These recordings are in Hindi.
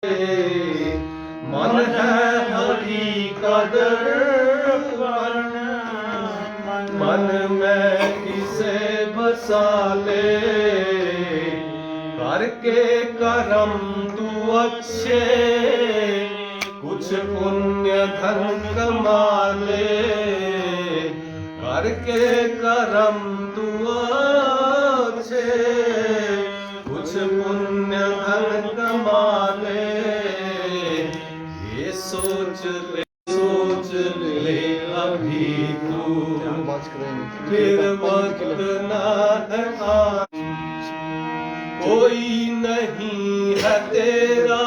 मन है हरि का दर्पण, मन में किसे बसा ले। करके करम तू अच्छे, कुछ पुण्य धन कमा ले। करके करम तू अच्छे, कुछ पुण्य धन कमा ले। ये सोच ले अभी तू, फिर वक्त ना है आज। कोई नहीं है तेरा,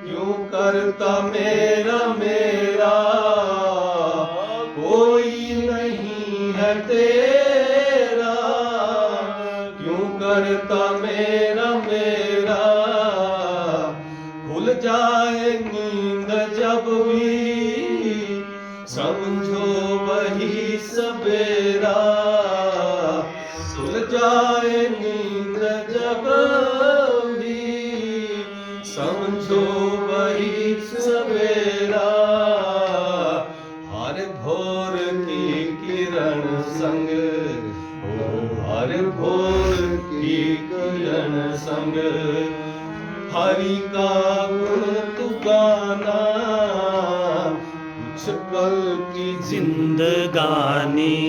क्यों करता मेरा मेरा। कोई नहीं है तेरा, क्यों करता मेरा मेरा। खुल जाए नींद जब भी, समझो वही सवेरा। खुल जाए नींद जब भी, समझो वही सवेरा। हर भोर की किरण संग, हर भोर की किरण संग, हरि का गुण तू गाना। कुछ पल की जिंदगानी,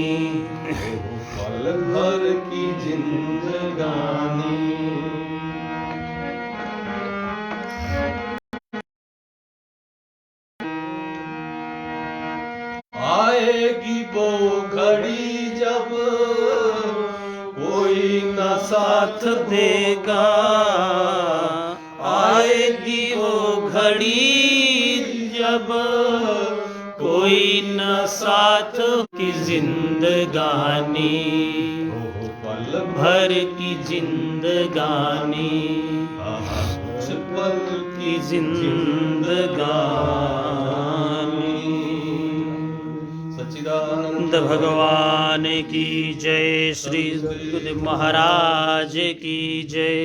पल भर की जिंदगानी। आएगी वो घड़ी जब कोई न साथ देगा। आएगी वो घड़ी जब कोई न साथ की जिंदगानी। पल भर की जिंदगानी, कुछ पल की जिंदगानी। सच्चिदानंद भगवान की जय। श्री गुरुदेव महाराज की जय।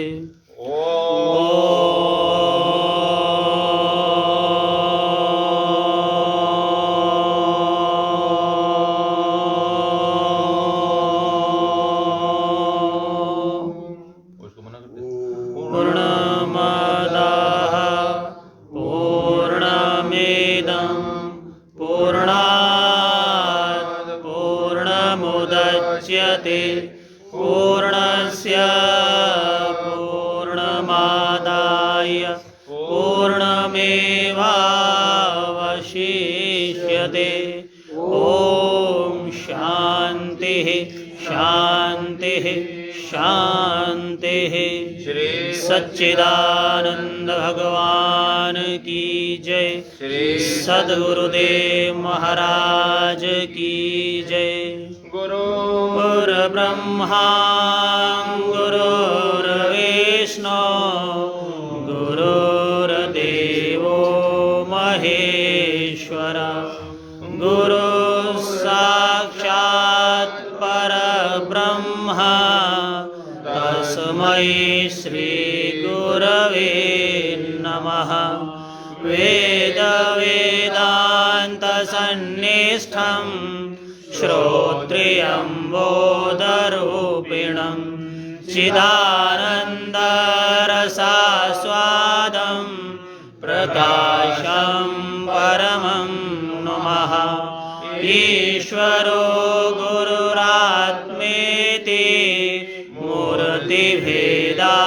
पूर्णमादाः पूर्णमिदं पूर्णात् पूर्णमुदच्यते। पूर्णस्य पूर्णमादाय पूर्णमेवावशिष्यते। ॐ शान्तिः शान्तिः शान्तिः। सच्चिदानंद भगवान की जय। सद्गुरुदेव महाराज की जय। गुरुर्ब्रह्मा गुरुर्विष्णु गुरुर्देवो महेश्वर। गुरु साक्षात् परब्रह्म, तस्मै श्री गुरवे नमः। वेद वेदांत सन्निष्ठं, श्रोत्रियं बोधरूपिणं, चिदानंद रसास्वादं, प्रकाशं परमं नुमः। ईश्वरो गुरुरात्मेति, मूर्तिभेदा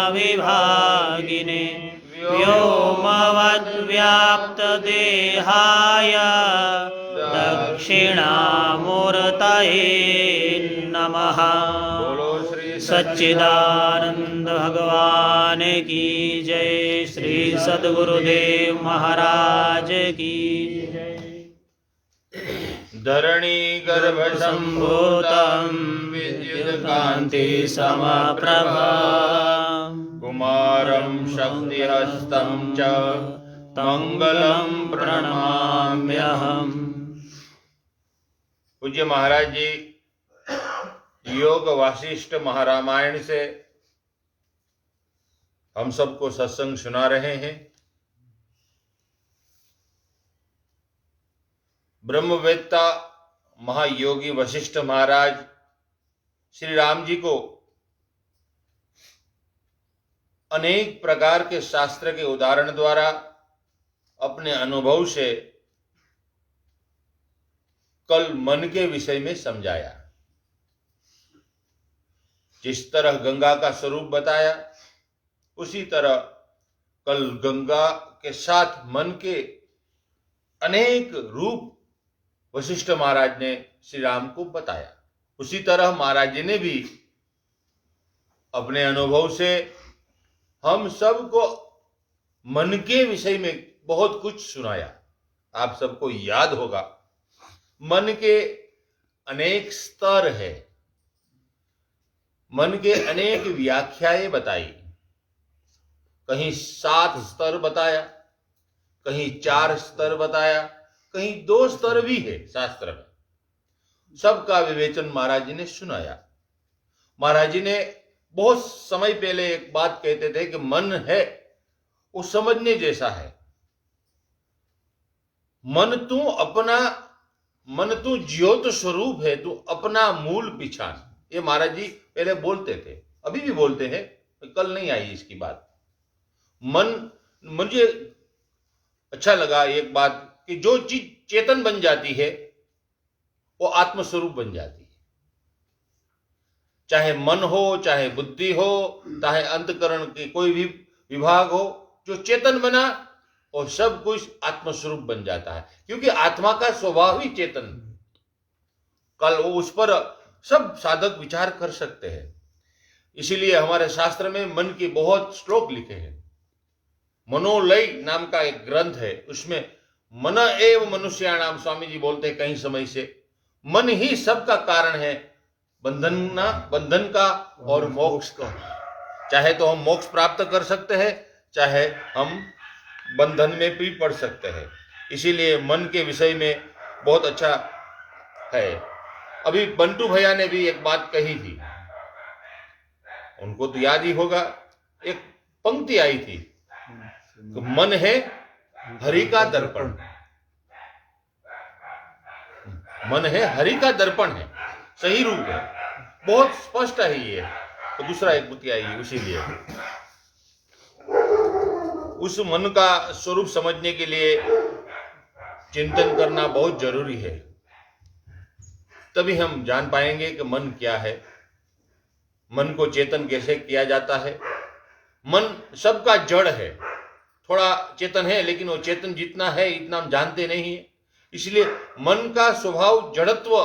विभागिने, व्योमवद्व्याप्तदेहाय दक्षिणामूर्तये नमः। सच्चिदानंद भगवान की जय। श्री सद्गुरुदेव महाराज की जय। धरणी गर्भ सम्भूतं विद्युत्कान्ति समप्रभा। कुमारं शक्तिहस्तं च मंगलम प्रणमाम्यहम्। पूज्य महाराज जी योग वासिष्ठ महारामायण से हम सबको सत्संग सुना रहे हैं। ब्रह्मवेत्ता महायोगी वशिष्ठ महाराज श्री राम जी को अनेक प्रकार के शास्त्र के उदाहरण द्वारा अपने अनुभव से कल मन के विषय में समझाया। जिस तरह गंगा का स्वरूप बताया, उसी तरह कल गंगा के साथ मन के अनेक रूप वशिष्ठ महाराज ने श्री राम को बताया। उसी तरह महाराज जी ने भी अपने अनुभव से हम सबको मन के विषय में बहुत कुछ सुनाया। आप सबको याद होगा, मन के अनेक स्तर है, मन के अनेक व्याख्याएं बताई। कहीं 7 स्तर बताया, कहीं 4 स्तर बताया, कहीं 2 स्तर भी है शास्त्र में। सबका विवेचन महाराज जी ने सुनाया। महाराज जी ने बहुत समय पहले एक बात कहते थे कि मन है वो समझने जैसा है। मन तू ज्योत स्वरूप है, तू अपना मूल पिछान। ये महाराज जी पहले बोलते थे, अभी भी बोलते हैं, कल नहीं आई इसकी बात। मुझे अच्छा लगा एक बात कि जो चीज चेतन बन जाती है वो आत्मस्वरूप बन जाती है। चाहे मन हो, चाहे बुद्धि हो, चाहे अंतकरण के कोई भी विभाग हो, जो चेतन बना और सब कुछ आत्मस्वरूप बन जाता है, क्योंकि आत्मा का स्वभाव ही चेतन। कल वो उस पर सब साधक विचार कर सकते हैं। इसीलिए हमारे शास्त्र में मन के बहुत श्लोक लिखे हैं। मनोलय नाम का एक ग्रंथ है, उसमें मन एव मनुष्याणाम, स्वामी जी बोलते हैं कहीं समय से, मन ही सबका कारण है, बंधन का और मोक्ष का। चाहे तो हम मोक्ष प्राप्त कर सकते हैं, चाहे हम बंधन में भी पड़ सकते हैं। इसीलिए मन के विषय में बहुत अच्छा है। अभी बंटू भैया ने भी एक बात कही थी, उनको तो याद ही होगा, एक पंक्ति आई थी, मन है हरि का दर्पण। मन है हरि का दर्पण है, सही रूप है, बहुत स्पष्ट है ये। तो दूसरा एक बुद्धि आई, इसीलिए उस मन का स्वरूप समझने के लिए चिंतन करना बहुत जरूरी है। तभी हम जान पाएंगे कि मन क्या है, मन को चेतन कैसे किया जाता है। मन सबका जड़ है, थोड़ा चेतन है, लेकिन वो चेतन जितना है इतना हम जानते नहीं है। इसलिए मन का स्वभाव जड़त्व,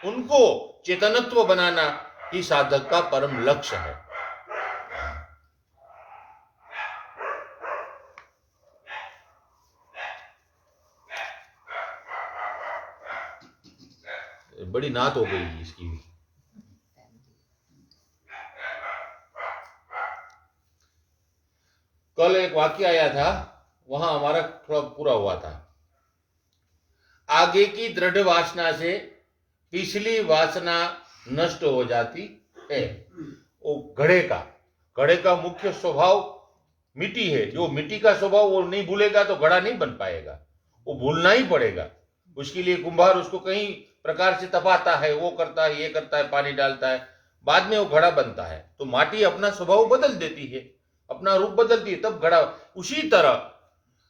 उनको चेतनत्व बनाना ही साधक का परम लक्ष्य है। बड़ी नात हो गई इसकी भी। कल एक वाक्य आया था, वहां हमारा थोड़ा पूरा हुआ था। आगे की दृढ़ वासना से पिछली वासना नष्ट हो जाती है। वो घड़े का मुख्य स्वभाव मिट्टी है। जो मिट्टी का स्वभाव वो नहीं भूलेगा तो घड़ा नहीं बन पाएगा, वो भूलना ही पड़ेगा। उसके लिए कुंभार उसको कई प्रकार से तपाता है, वो करता है, ये करता है, पानी डालता है, बाद में वो घड़ा बनता है। तो माटी अपना स्वभाव बदल देती है, अपना रूप बदलती है, तब घड़ा। उसी तरह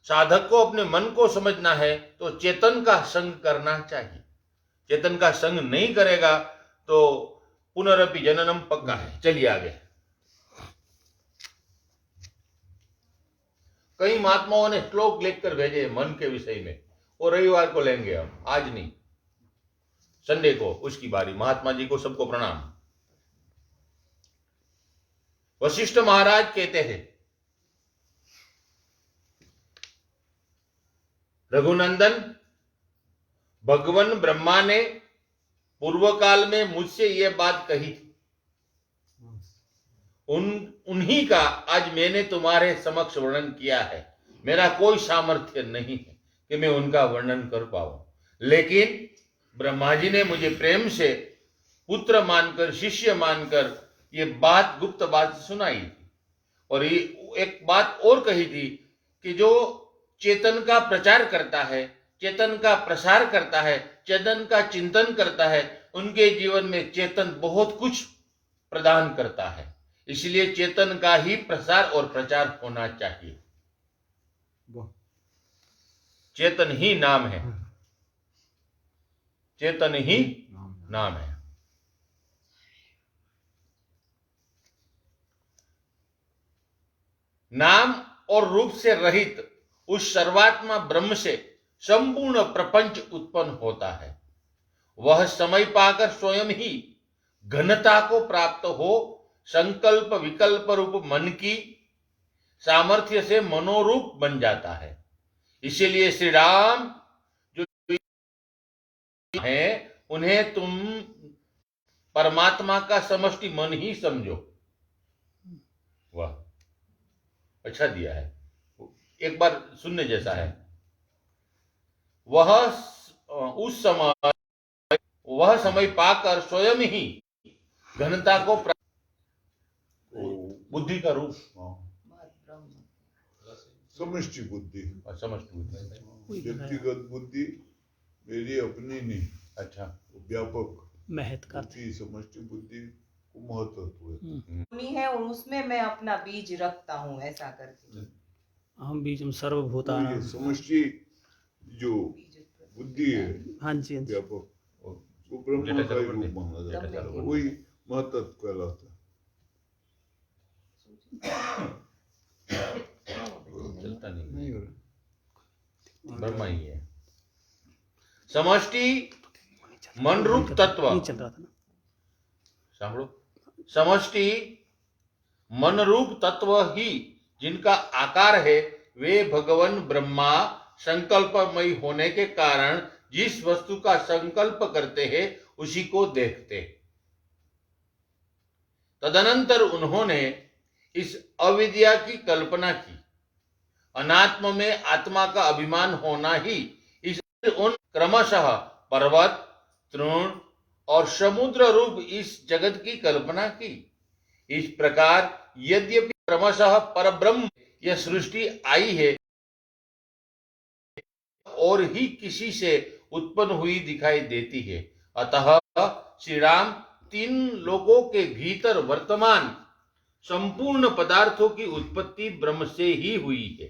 साधक को अपने मन को समझना है तो चेतन का संग करना चाहिए। चेतन का संग नहीं करेगा तो पुनरपि जननम पक्का है। चलिए आगे। कई महात्माओं ने श्लोक लिखकर भेजे मन के विषय में, और रविवार को लेंगे हम, आज नहीं, संडे को उसकी बारी। महात्मा जी को सबको प्रणाम। वशिष्ठ महाराज कहते हैं, रघुनंदन, भगवान ब्रह्मा ने पूर्व काल में मुझसे यह बात कही थी। उन्हीं का आज मैंने तुम्हारे समक्ष वर्णन किया है। मेरा कोई सामर्थ्य नहीं है कि मैं उनका वर्णन कर पाऊं, लेकिन ब्रह्मा जी ने मुझे प्रेम से पुत्र मानकर, शिष्य मानकर ये बात, गुप्त बात सुनाई थी। और ये एक बात और कही थी कि जो चेतन का प्रचार करता है, चेतन का प्रसार करता है, चेतन का चिंतन करता है, उनके जीवन में चेतन बहुत कुछ प्रदान करता है। इसलिए चेतन का ही प्रसार और प्रचार होना चाहिए। चेतन ही नाम है, चेतन ही नाम है। नाम और रूप से रहित उस सर्वात्मा ब्रह्म से संपूर्ण प्रपंच उत्पन्न होता है। वह समय पाकर स्वयं ही घनता को प्राप्त हो संकल्प विकल्प रूप मन की सामर्थ्य से मनोरूप बन जाता है। इसीलिए श्री राम जो है उन्हें तुम परमात्मा का समष्टि मन ही समझो। वाह, अच्छा दिया है, एक बार सुनने जैसा है। वह समय पाकर स्वयं ही घनता को बुद्धि का रूप, समष्टि बुद्धि, समष्टि बुद्धि, व्यक्तिगत बुद्धि मेरी अपनी नहीं। अच्छा, व्यापक महत का बुद्धि, समष्टि बुद्धि को महत्व है और उसमें मैं अपना बीज रखता हूँ, ऐसा करके। हम बीजम सर्वभूतानां। ये समष्टि जो बुद्धि है, हाँ जी, हाँ जी। व्यापक, और वो ब्रह्म का ही रूप माना जाता है, वही महत्व कहलाता है। चलता नहीं हो रहा, ब्रह्म ही है। समष्टि मन रूप तत्व, नहीं चल रहा था ना। सांभो, समष्टि मन रूप तत्व ही जिनका आकार है, वे भगवान ब्रह्मा संकल्पमय होने के कारण जिस वस्तु का संकल्प करते हैं उसी को देखते हैं। तदनंतर उन्होंने इस अविद्या की कल्पना की। अनात्म में आत्मा का अभिमान होना ही इस उन क्रमशः पर्वत, तृण और समुद्र रूप इस जगत की कल्पना की। इस प्रकार यद्यपि क्रमशः परब्रह्म यह सृष्टि आई है और ही किसी से उत्पन्न हुई दिखाई देती है। अतः श्री राम तीन लोकों के भीतर वर्तमान संपूर्ण पदार्थों की उत्पत्ति ब्रह्म से ही हुई है।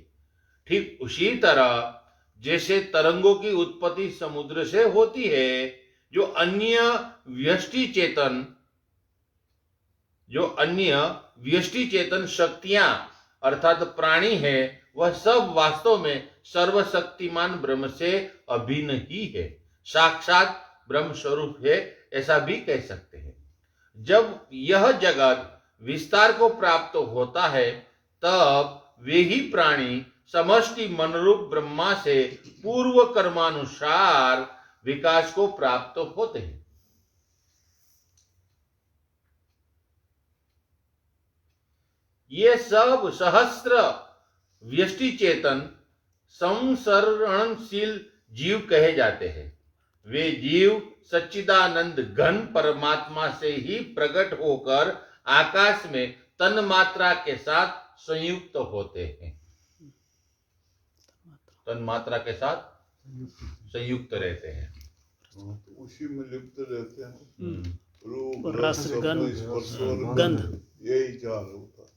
ठीक उसी तरह जैसे तरंगों की उत्पत्ति समुद्र से होती है, जो अन्य व्यष्टि चेतन शक्तियां अर्थात प्राणी है, वह सब वास्तव में सर्वशक्तिमान ब्रह्म से अभिन्न ही है, साक्षात ब्रह्म स्वरूप है, ऐसा भी कह सकते हैं। जब यह जगत विस्तार को प्राप्त होता है, तब वे ही प्राणी समष्टि मनरूप ब्रह्मा से पूर्व कर्मानुसार विकास को प्राप्त होते हैं। ये सब सहस्त्र व्यष्टि चेतन संसरणशील जीव कहे जाते हैं। वे जीव सच्चिदानंद घन परमात्मा से ही प्रकट होकर आकाश में तन मात्रा के साथ संयुक्त होते हैं। तन मात्रा के साथ संयुक्त रहते हैं, तो उसी में लिप्त रहते हैं। रूप, रस, गंध, स्पर्श और गंध, यही चार होता है,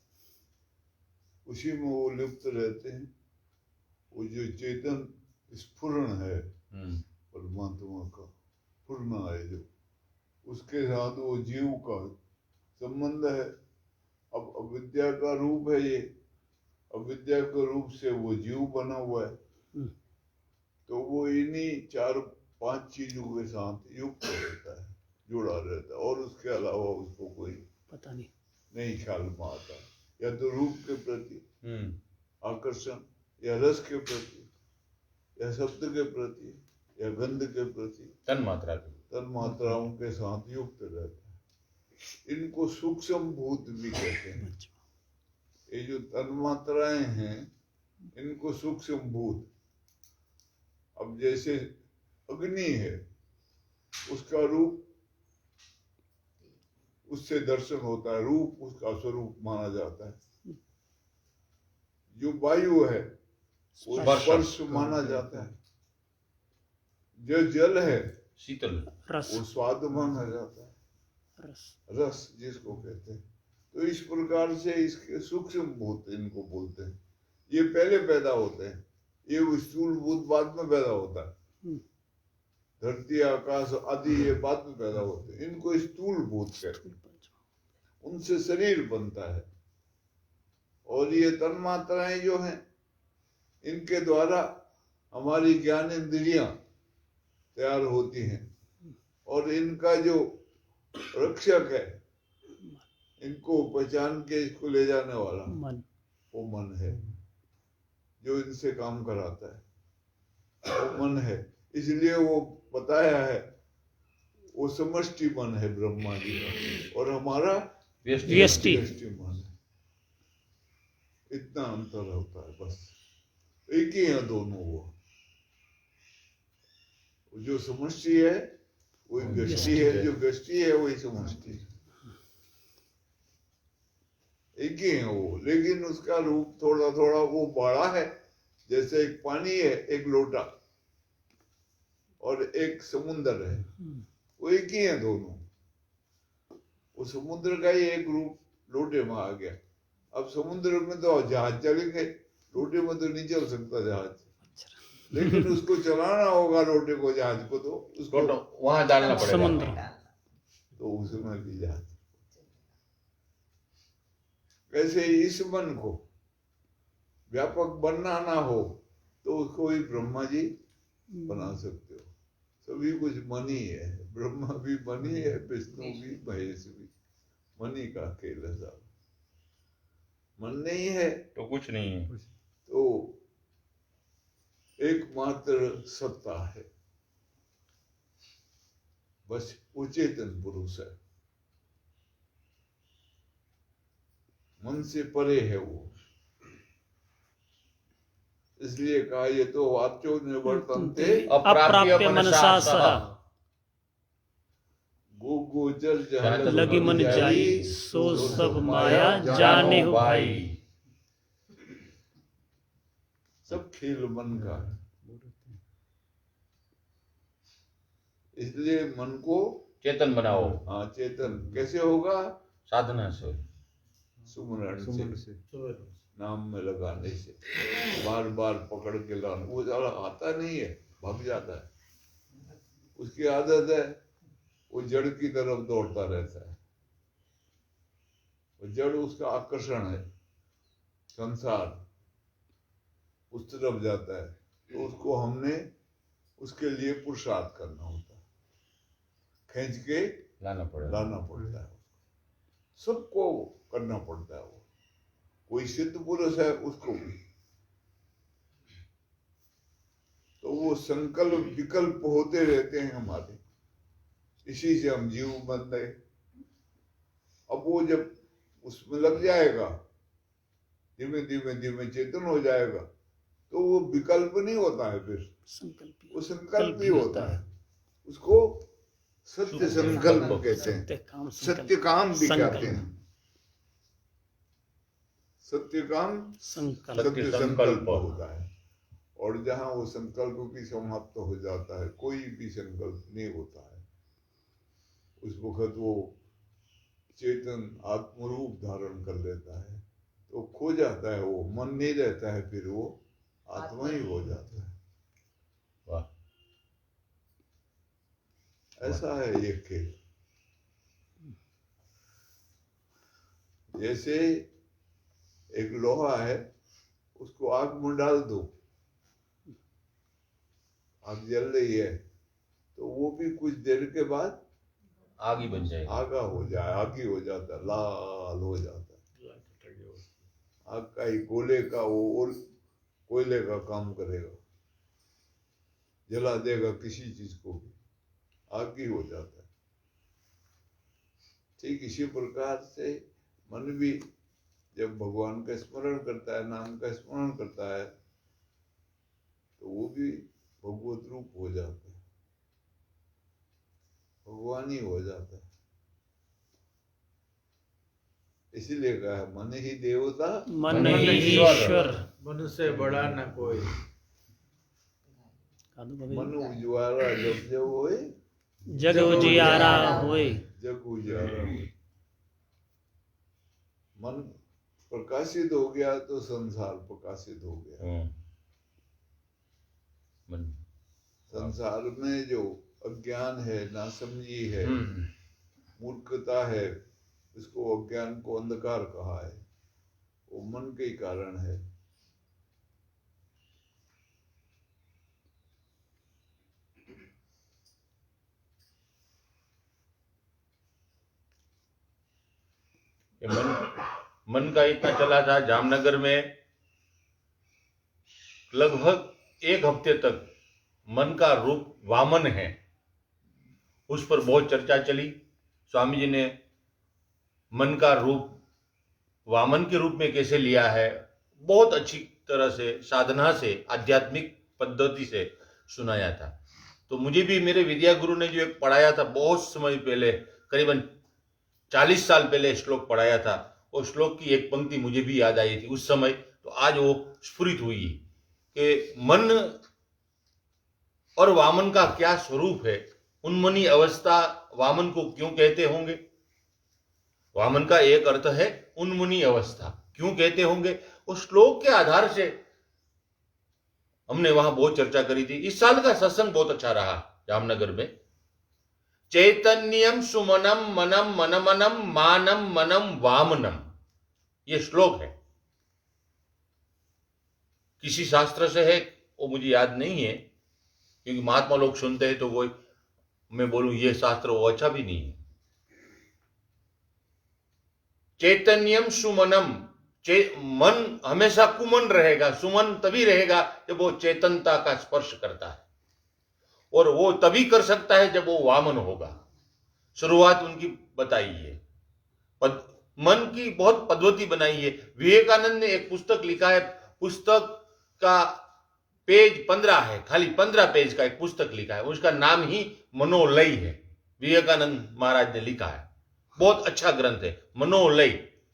उसी में वो लिप्त रहते हैं। वो जो चेतन स्फुरण है परमात्मा का, पूर्ण है जो, उसके साथ वो जीव का संबंध है। अब अविद्या का रूप है ये, अविद्या के रूप से वो जीव बना हुआ है, तो वो इन्हीं चार पांच चीजों के साथ युक्त रहता है, जुड़ा रहता है, और उसके अलावा उसको कोई पता नहीं ख्याल में आता। या तो रूप के प्रति आकर्षण, या रस के प्रति, या शब्द के प्रति, या गंध के प्रति, तन मात्राओं के साथ युक्त रहता है। इनको सूक्ष्म भूत भी कहते हैं। ये जो तन मात्राएं हैं, इनको सूक्ष्म भूत। अब जैसे अग्नि है, उसका रूप उससे दर्शन होता है, रूप उसका स्वरूप माना जाता है। जो वायु है वो स्पर्श। स्पर्श माना जाता है, जो जल है शीतल। रस वो स्वाद माना जाता है, रस रस जिसको कहते हैं। तो इस प्रकार से इसके सूक्ष्म भूत इनको बोलते हैं। ये पहले पैदा होते हैं, ये स्थूल भूत बाद में पैदा होता है। धरती आकाश आदि ये बाद में पैदा होते हैं, इनको स्थूल भूत कहते हैं। उनसे शरीर बनता है और ये तन मात्राएं जो हैं इनके द्वारा हमारी ज्ञान इंद्रियां तैयार होती हैं और इनका जो रक्षक है, इनको पहचान के इसको ले जाने वाला मन वो मन है, जो इनसे काम कराता है वो मन है। इसलिए वो बताया है वो समष्टि मन है ब्रह्मा जी का, और हमारा व्यष्टि व्यष्टि मन है। इतना अंतर होता है, बस एक ही है दोनों। वो जो समष्टि है वही व्यष्टि है, जो व्यष्टि है वही समष्टि है। एक ही है वो, लेकिन उसका रूप थोड़ा थोड़ा वो बड़ा है। जैसे एक पानी है, एक लोटा, और एक समुद्र है, वो एक ही है दोनों। वो समुद्र का ही एक रूप लोटे में आ गया। अब समुद्र में तो जहाज चलेंगे, लोटे में तो नहीं चल सकता जहाज, लेकिन उसको चलाना होगा लोटे को, जहाज को, तो उसको वहां डालना पड़ेगा। समुद्र। तो उसमें भी जहाज। वैसे इस मन को व्यापक बनना ना हो तो उसको ही ब्रह्मा जी बना सकते हो। सभी कुछ मन ही है, ब्रह्मा भी मन ही है, विष्णु भी, महेश भी, मन ही का खेल है साहब। मन नहीं है तो कुछ नहीं है। तो एकमात्र सत्ता है, बस वो चेतन पुरुष है, मन से परे है वो। इसलिए कहा ये तो वाच्यो निवर्तन्ते अप्राप्य मनसा सह गो गोचर जहाँ लगी मन जाई सो सब माया जाने हो भाई। सब खेल मन का है। इसलिए मन को चेतन बनाओ। हाँ, चेतन कैसे होगा? साधना से, सुमरण से, नाम में लगाने से, बार बार पकड़ के लाना। वो ज्यादा आता नहीं है, भाग जाता है। उसकी आदत है वो जड़ की तरफ दौड़ता रहता है। वो जड़ उसका आकर्षण है, संसार उस तरफ जाता है। तो उसको हमने उसके लिए पुरुषार्थ करना होता है, खींच के लाना पड़ता है। सबको करना पड़ता है। वो कोई सिद्ध पुरुष है उसको भी, तो वो संकल्प विकल्प होते रहते हैं हमारे। इसी से हम जीव बन गए। अब वो जब उसमें लग जाएगा, धीमे धीमे धीमे चेतन हो जाएगा, तो वो विकल्प नहीं होता है, फिर संकल्प वो संकल्प ही होता है। उसको सत्य संकल्प कहते हैं, सत्य काम भी कहते हैं। सत्य काम संकल्प सत्य संकल्प होता है। और जहाँ वो संकल्प भी समाप्त हो जाता है, कोई भी संकल्प नहीं होता है, उस वक्त वो चेतन आत्मरूप धारण कर लेता है। तो खो जाता है, वो मन नहीं रहता है, फिर वो आत्मा ही हो जाता है। वाह, ऐसा है ये खेल। जैसे एक लोहा है, उसको आग में डाल दो, आग जल रही है, तो वो भी कुछ देर के बाद आग ही बन जाएगा। आगा हो जाए, आगी हो जाता है, लाल हो जाता है। आग का ही गोले का वो कोयले का काम करेगा, जला देगा किसी चीज को भी, आग ही हो जाता है। ठीक इसी प्रकार से मन भी जब भगवान का स्मरण करता है, नाम का स्मरण करता है, तो वो भी भगवत रूप हो जाता है, भगवान ही हो जाता है। इसीलिए कहा मन ही देवता मन ही ईश्वर। मनुष्य बड़ा न कोई। मन उजवारा जब जब होए, जग उजियारा होए। जग उजारा होए। मन प्रकाशित हो गया तो संसार प्रकाशित हो गया। मन संसार में जो अज्ञान है, नासमझी है, मूर्खता है, इसको अज्ञान को अंधकार कहा है, वो मन के ही कारण है। ये मन का इतना चला था। जामनगर में लगभग 1 हफ्ते तक मन का रूप वामन है, उस पर बहुत चर्चा चली। स्वामी जी ने मन का रूप वामन के रूप में कैसे लिया है, बहुत अच्छी तरह से साधना से, आध्यात्मिक पद्धति से सुनाया था। तो मुझे भी मेरे विद्या गुरु ने जो एक पढ़ाया था बहुत समय पहले, करीबन 40 साल पहले श्लोक पढ़ाया था, वो श्लोक की एक पंक्ति मुझे भी याद आई थी उस समय। तो आज वो स्फुरित हुई कि मन और वामन का क्या स्वरूप है, उन्मनी अवस्था वामन को क्यों कहते होंगे। वामन का एक अर्थ है उन्मनी अवस्था, क्यों कहते होंगे, उस श्लोक के आधार से हमने वहां बहुत चर्चा करी थी। इस साल का सत्संग बहुत अच्छा रहा जामनगर में। चैतन्यम सुमनम मनम मनमनम मानम मनम वामनम, ये श्लोक है। किसी शास्त्र से है, वो मुझे याद नहीं है, क्योंकि महात्मा लोग सुनते हैं तो वो मैं बोलूं ये शास्त्र वो अच्छा भी नहीं है। चैतन्यम सुमनम, मन हमेशा कुमन रहेगा, सुमन तभी रहेगा जब वो चेतनता का स्पर्श करता है, और वो तभी कर सकता है जब वो वामन होगा। शुरुआत उनकी बताई है, मन की बहुत पद्धति बनाई है। विवेकानंद ने एक पुस्तक लिखा है, पुस्तक का पेज 15 है, खाली 15 पेज का एक पुस्तक लिखा है, उसका नाम ही मनोलय है। विवेकानंद महाराज ने लिखा है, बहुत अच्छा ग्रंथ है मनोलय,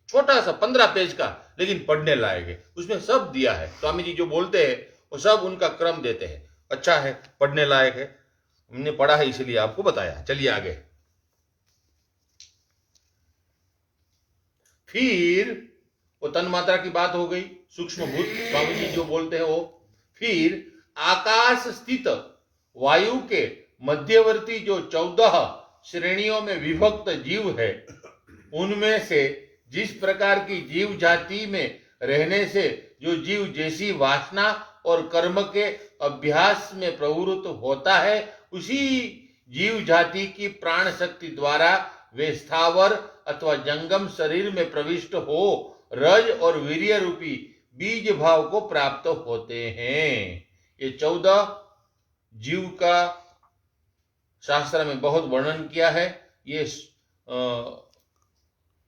छोटा सा 15 पेज का, लेकिन पढ़ने लायक है। उसमें सब दिया है, स्वामी जी जो बोलते हैं वो सब उनका क्रम देते हैं, अच्छा है, पढ़ने लायक है। हमने पढ़ा है इसलिए आपको बताया। चलिए आगे। फिर वो तन मात्रा की बात हो गई, सूक्ष्म भूत स्वामी जी जो बोलते हैं वो। फिर आकाश स्थित वायु के मध्यवर्ती जो 14 श्रेणियों में विभक्त जीव है, उनमें से जिस प्रकार की जीव जाति में रहने से जो जीव जैसी वासना और कर्म के अभ्यास में प्रवृत्त होता है, उसी जीव जाति की प्राण शक्ति द्वारा वे स्थावर अथवा जंगम शरीर में प्रविष्ट हो रज और वीर्य रूपी बीज भाव को प्राप्त होते हैं। ये 14 जीव का शास्त्र में बहुत वर्णन किया है। ये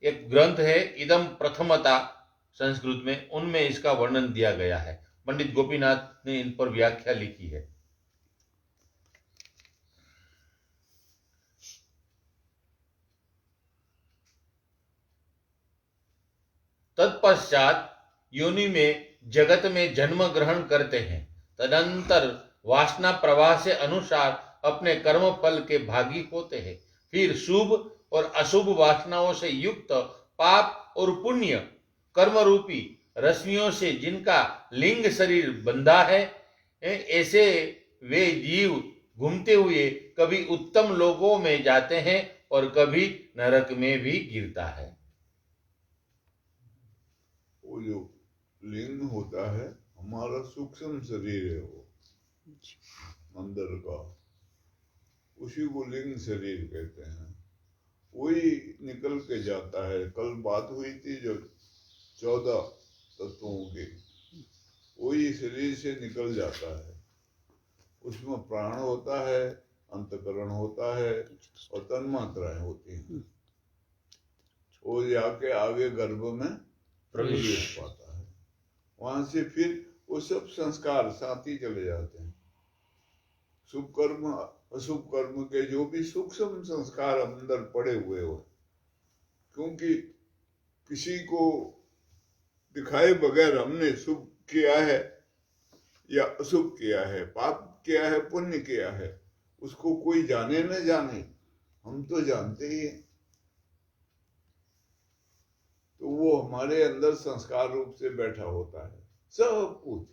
एक ग्रंथ है इदम प्रथमता संस्कृत में, उनमें इसका वर्णन दिया गया है। पंडित गोपीनाथ ने इन पर व्याख्या लिखी है। तत्पश्चात योनि में जगत में जन्म ग्रहण करते हैं, तदंतर वासना प्रवाह से अनुसार अपने कर्म फल के भागी होते हैं। फिर शुभ और अशुभ वासनाओं से युक्त पाप और पुण्य कर्म रूपी रश्मियों से जिनका लिंग शरीर बंधा है, ऐसे वे जीव घूमते हुए कभी उत्तम लोकों में जाते हैं और कभी नरक में भी गिरता है। वो जो लिंग होता है हमारा सूक्ष्म शरीर है, वो अंदर का, उसी को लिंग शरीर कहते हैं। वही निकल के जाता है। कल बात हुई थी जो 14 तत्वों की, वही शरीर से निकल जाता है। उसमें प्राण होता है, अंतकरण होता है और तन्मात्राएं होती हैं। वो जाके आगे गर्भ में प्रवेश पाता है। वहां से फिर वो सब संस्कार साथ ही चले जाते हैं। शुभ कर्म अशुभ कर्म के जो भी सूक्ष्म संस्कार अंदर पड़े हुए हो, क्योंकि किसी को दिखाए बगैर हमने शुभ किया है या अशुभ किया है, पाप किया है, पुण्य किया है, उसको कोई जाने न जाने, हम तो जानते ही हैं। तो वो हमारे अंदर संस्कार रूप से बैठा होता है सब कुछ।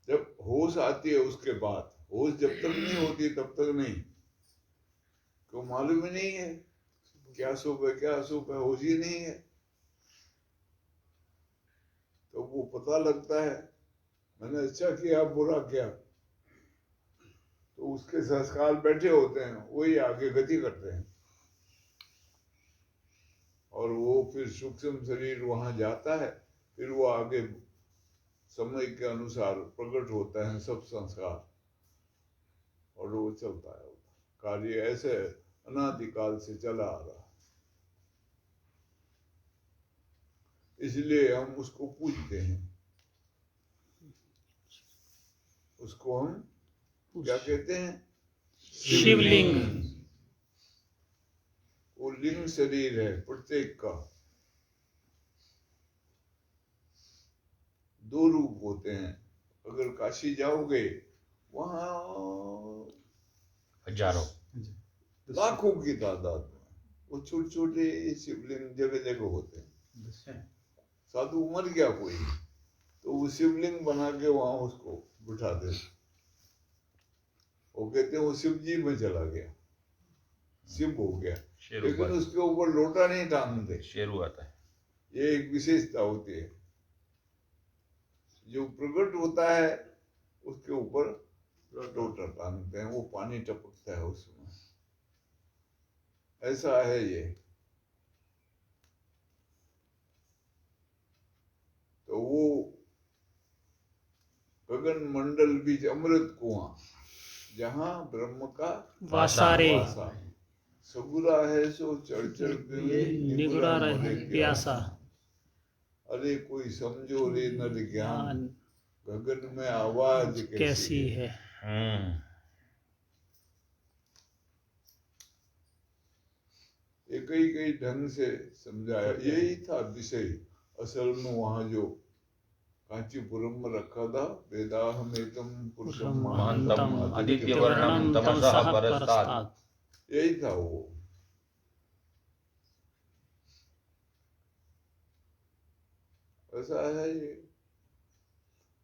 जब होश आती है उसके बाद, होश जब तक नहीं होती तब तक नहीं, क्यों मालूम ही नहीं है क्या शुभ है क्या अशुभ है, होश ही नहीं है। तो वो पता लगता है मैंने अच्छा किया बुरा किया, तो उसके संस्कार बैठे होते हैं, वही आगे गति करते हैं। और वो फिर सूक्ष्म शरीर वहां जाता है, फिर वो आगे समय के अनुसार प्रकट होता है सब संस्कार, और वो चलता है। कार्य ऐसे अनादिकाल से चला आ रहा है, इसलिए हम उसको पूजते हैं। उसको हम क्या कहते हैं? शिवलिंग। वो लिंग शरीर है प्रत्येक का। दो रूप होते हैं। अगर काशी जाओगे वहां हजारों लाखों की तादाद में वो छोटे छोटे शिवलिंग जगह जगह होते हैं। साधु मर गया कोई तो वो शिवलिंग बना के वहां उसको बिठा दे, वो कहते हैं वो शिव जी में चला गया, शिव हो गया, लेकिन उसके ऊपर लोटा नहीं टांगते, शेरू आता है। ये एक विशेषता होती है। जो प्रकट होता है उसके ऊपर लोटा टांगते हैं, वो पानी टपकता है उसमें। ऐसा है ये। तो वो गगन मंडल बीच अमृत कुआं, जहां ब्रह्म का वासारे वासा, सगुरा है सो चढ़ चढ़ पीवे, निगुरा रहे प्यासा। अरे कोई समझो रे नर ज्ञान, गगन में आवाज कैसी है। ये कई कई ढंग से समझाया। यही था विषय असल में वहां जो कांचीपुरम में रखा था, वेदाहमेतम पुरुषम महांतम आदित्य वर्णम तमसः परस्तात्, यही था वो। ऐसा है ये।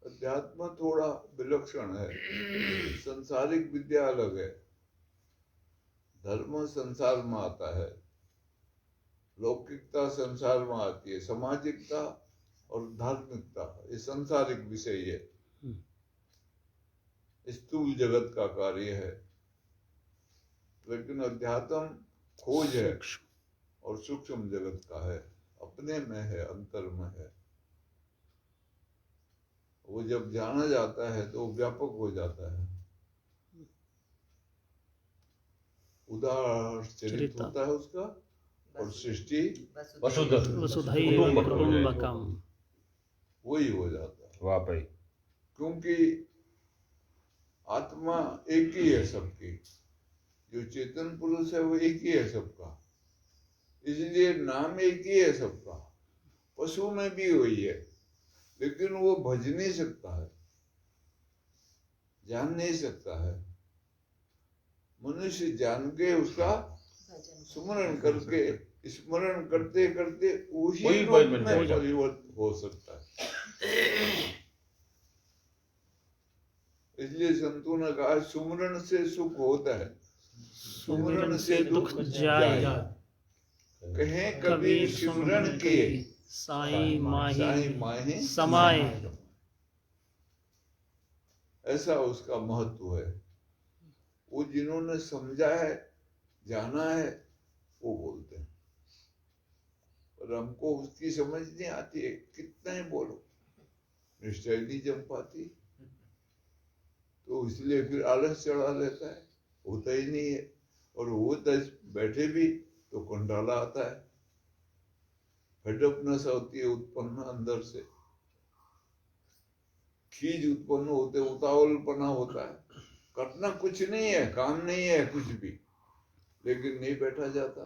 अध्यात्म थोड़ा विलक्षण है, संसारिक विद्या अलग है। धर्म संसार में आता है, लौकिकता संसार में आती है, सामाजिकता और धार्मिकता ये संसारिक विषय है, स्थूल जगत का कार्य है। लेकिन अध्यात्म खोज है और सूक्ष्म जगत का है, अपने में है, अंतर में है। वो जब जाना जाता है तो व्यापक हो जाता है, उदार चरित होता है उसका, और सृष्टि वसुधैव कुटुम्बकम, वही हो जाता है। वाह भाई। क्योंकि आत्मा एक ही है सबकी, जो चेतन पुरुष है वो एक ही है सबका, इसलिए नाम एक ही है सबका। पशु में भी वही है, लेकिन वो भज नहीं सकता है, जान नहीं सकता है। मनुष्य जान के उसका स्मरण करके, स्मरण करते करते उसी रूप में परिवर्तित हो सकता है। इसलिए संतों ने कहा सुमरण से सुख होता है, सुमरण से दुख जाए। कहें कबीर सिमरन किए, साईं माही समाए। समाए। ऐसा उसका महत्व है। वो जिन्होंने समझा है, जाना है, वो बोलते हैं। पर हमको उसकी समझ नहीं आती है, कितना ही बोलो निश्चय नहीं जम पाती, तो इसलिए फिर आलस चढ़ा लेता है, होता ही नहीं है। और होता बैठे भी तो कंटाला आता है, हडपनेस होती है उत्पन्न अंदर से, खीज उत्पन्न होते, उतावलपना होता है। करना कुछ नहीं है, काम नहीं है कुछ भी, लेकिन नहीं बैठा जाता।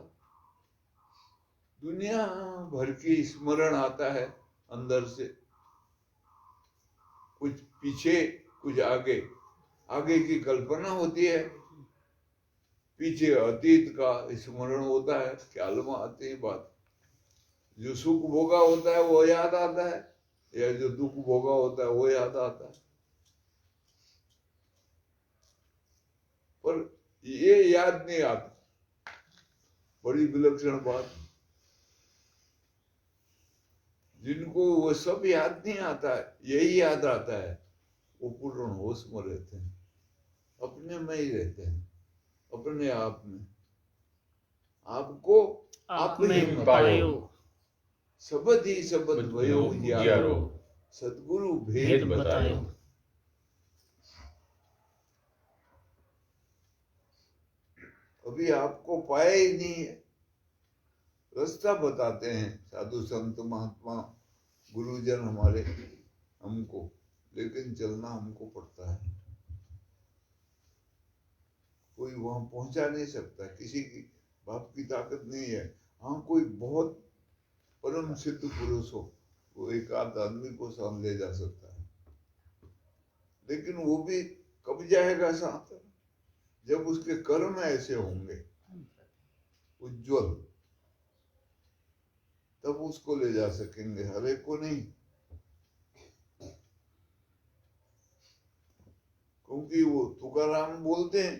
दुनिया भर की स्मरण आता है, अंदर से, कुछ पीछे कुछ आगे, आगे की कल्पना होती है, पीछे अतीत का स्मरण होता है, ख्याल में आती है बात। जो सुख भोगा होता है वो याद आता है, या जो दुख भोगा होता है वो याद आता है। पर ये याद नहीं आता, बड़ी विलक्षण बात। जिनको वो सब याद नहीं आता है, यही याद आता है, वो पूर्ण होश में रहते हैं, अपने में ही रहते हैं, अपने आप में। आपको आप ही में पायो शब्द ही शब्द भयो उजियारो, सद्गुरु भेद भेद बतायो। बतायो। अभी आपको पाया ही नहीं है, रास्ता बताते हैं साधु संत महात्मा गुरुजन हमारे हमको, लेकिन चलना हमको पड़ता है। कोई वहां पहुंचा नहीं सकता, किसी की बाप की ताकत नहीं है। हाँ, कोई बहुत परम सिद्ध पुरुष हो, वो एक आध आदमी को साथ ले जा सकता है, लेकिन वो भी कब जाएगा साथ? जब उसके कर्म ऐसे होंगे उज्जवल, तब उसको ले जा सकेंगे, हर एक को नहीं। क्योंकि वो तुकाराम बोलते हैं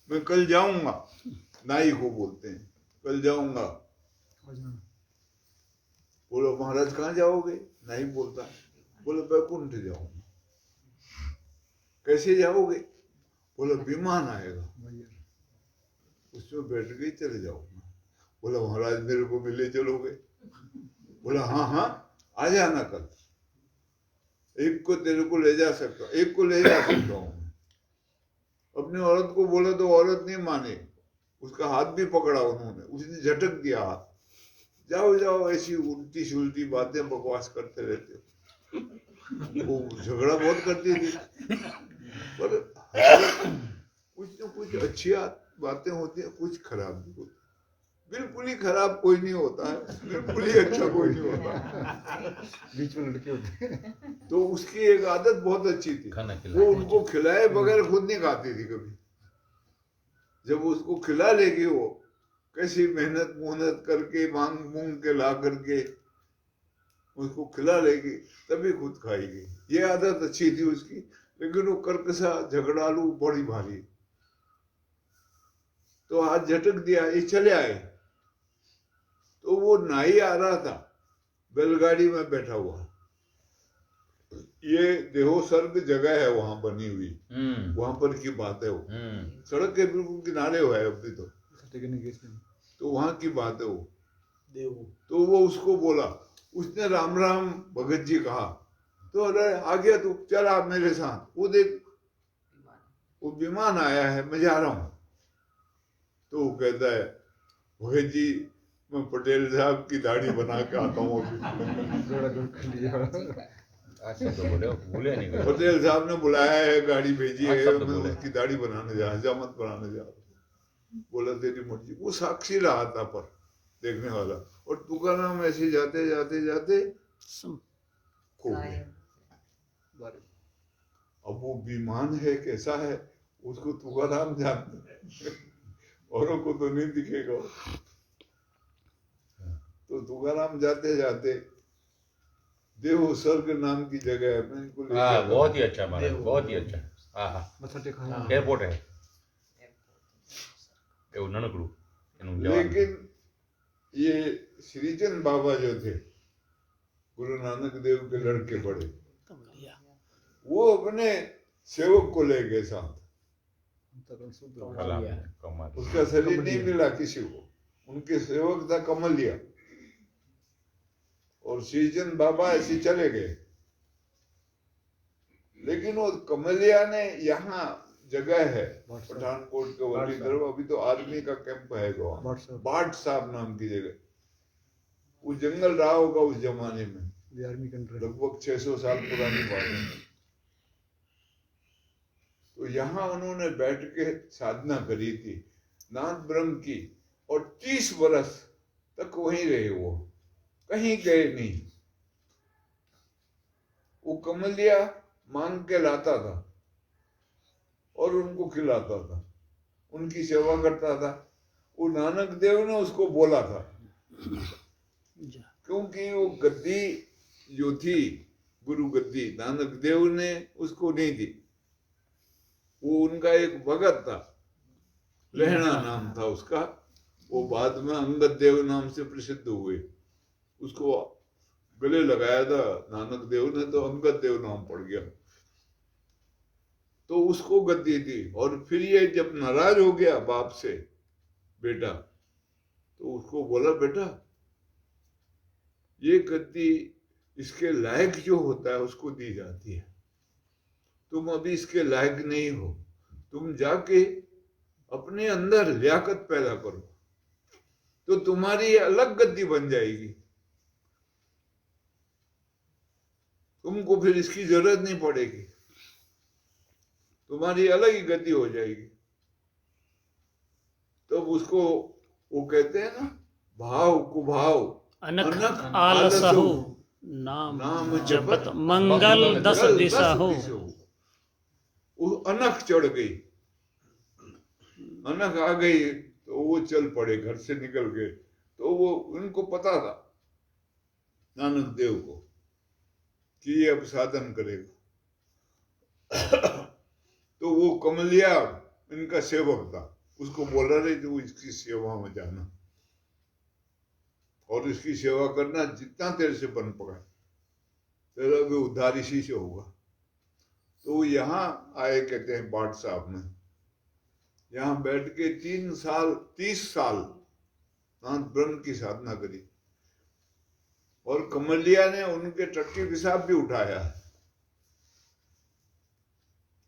मैं कल जाऊंगा, नाई को बोलते हैं कल जाऊंगा। बोलो महाराज कहाँ जाओगे? नहीं बोलता, बोले बैकुंठ जाऊंगा। कैसे जाओगे? बोला विमान आएगा, उसमें बैठ के चले जाऊंगा। बोला महाराज मेरे को भी ले चलोगे? बोला हाँ हाँ आ जाना कल, एक को तेरे को ले जा सकता, एक को ले जा सकता हूँ। अपनी औरत को बोला तो औरत नहीं माने, उसका हाथ भी पकड़ा उन्होंने, उसने झटक दिया हाथ। जाओ जाओ, ऐसी उल्टी सुलटी बातें बकवास करते रहते हो। वो झगड़ा बहुत करती थी, पर कुछ न कुछ अच्छी बातें होती है, कुछ खराब भी होती है। बिल्कुल ही खराब कोई नहीं होता है, बिल्कुल ही अच्छा कोई नहीं होता, बीच में लड़के होते हैं। तो उसकी एक आदत बहुत अच्छी थी, खाना वो खिलाते उनको खिलाए बगैर खुद नहीं खाती थी कभी। जब उसको खिला लेगी, वो कैसी मेहनत करके मांग मूंग के ला करके उसको खिला लेगी, तभी खुद खाएगी। ये आदत अच्छी थी उसकी, लेकिन वो कर्कशा झगड़ालू बड़ी भारी। तो हाथ झटक दिया, ये चले आए। तो वो नाई आ रहा था बैलगाड़ी में बैठा हुआ। ये देहो सर्ग जगह है वहां बनी हुई, वहां पर की बात है। वो सड़क के बिल्कुल किनारे हुआ है अभी तो वहां की बात है वो। तो वो उसको बोला, उसने राम राम भगत जी कहा, तो अरे आ गया तू, चल आप मेरे साथ। वो देख वो विमान आया है, मैं जा रहा हूं। तो वो कहता है भगत जी मैं पटेल साहब की दाढ़ी बना के आता हूँ भूले नहीं गए। पटेल साहब ने बुलाया है, गाड़ी भेजी हाँ, है, सब तो मैं बोले। उसकी दाढ़ी बनाने जा, हजामत बनाने जा। बोला तेरी मर्जी। वो साक्षी रहा था पर देखने वाला, और तुकाराम ऐसे जाते जाते जाते खो गए। अब वो विमान है कैसा है उसको तुकाराम जानते हैं, औरों को तो नहीं दिखेगा। तो तुकाराम जाते जाते देव स्वर्ग नाम की जगह है, मैं इनको ले हाँ, जाता हूँ। बहुत ही अच्छा महाराज, बहुत ही अच्छा। हाँ हाँ, एयरपोर्ट है એવું નાનકડું એનું જવાનું। लेकिन ये श्रीचंद बाबा जो थे, गुरु नानक देव के लड़के बड़े, वो अपने सेवक को ले गए साथ। कलाम है, कमाल। उसका शरीर नहीं मिला किसी को, उनके सेवक था कमलिया, और श्रीचंद बाबा ऐसे चले गए। लेकिन वो कमलिया ने यहाँ जगह है पठानकोट के वाली तरफ, अभी तो आर्मी का कैंप है वहाँ, बाट साहब नाम की जगह। वो जंगल रहा होगा उस जमाने में, लगभग 600 साल पुरानी बात है। तो यहाँ उन्होंने बैठ के साधना करी थी नाथ ब्रह्म की, और 30 वर्ष तक वहीं रहे, वो कहीं गए नहीं। वो कमलिया मांग के लाता था और उनको खिलाता था, उनकी सेवा करता था। वो नानक देव ने उसको बोला था, क्योंकि वो गद्दी जो थी, गुरु गद्दी, नानक देव ने उसको नहीं दी। वो उनका एक भगत था, लहणा नाम था उसका। वो बाद में अंगद देव नाम से प्रसिद्ध हुए। उसको गले लगाया था नानक देव ने, तो अंगद देव नाम पड़ गया। तो उसको गद्दी दी। और फिर ये जब नाराज हो गया बाप से बेटा, तो उसको बोला, बेटा ये गद्दी इसके लायक जो होता है उसको दी जाती है, तुम अभी इसके लायक नहीं हो, तुम जाके अपने अंदर लियाकत पैदा करो, तो तुम्हारी अलग गद्दी बन जाएगी, तुमको फिर इसकी जरूरत नहीं पड़ेगी, तुम्हारी अलग ही गद्दी हो जाएगी। तब उसको वो कहते हैं ना, भाव कुभाव अनख आलसहु नाम जपत मंगल दस दिशा हो। वो अनख चढ़ गई, अनख आ गई तो वो चल पड़े, घर से निकल गए। तो वो उनको पता था नानक देव को कि ये अब साधन करेगा। तो वो कमलिया इनका सेवक था, उसको बोला रहे तो इसकी सेवा में जाना और इसकी सेवा करना, जितना तेरे से बन पड़ा तेरा भी उद्धार इसी से होगा। तो वो यहाँ आए, कहते हैं बाट साहब में, यहाँ बैठ के 30 साल नाथ ब्रह्म की साधना करी। और कमलिया ने उनके टट्टी पेशाब भी उठाया।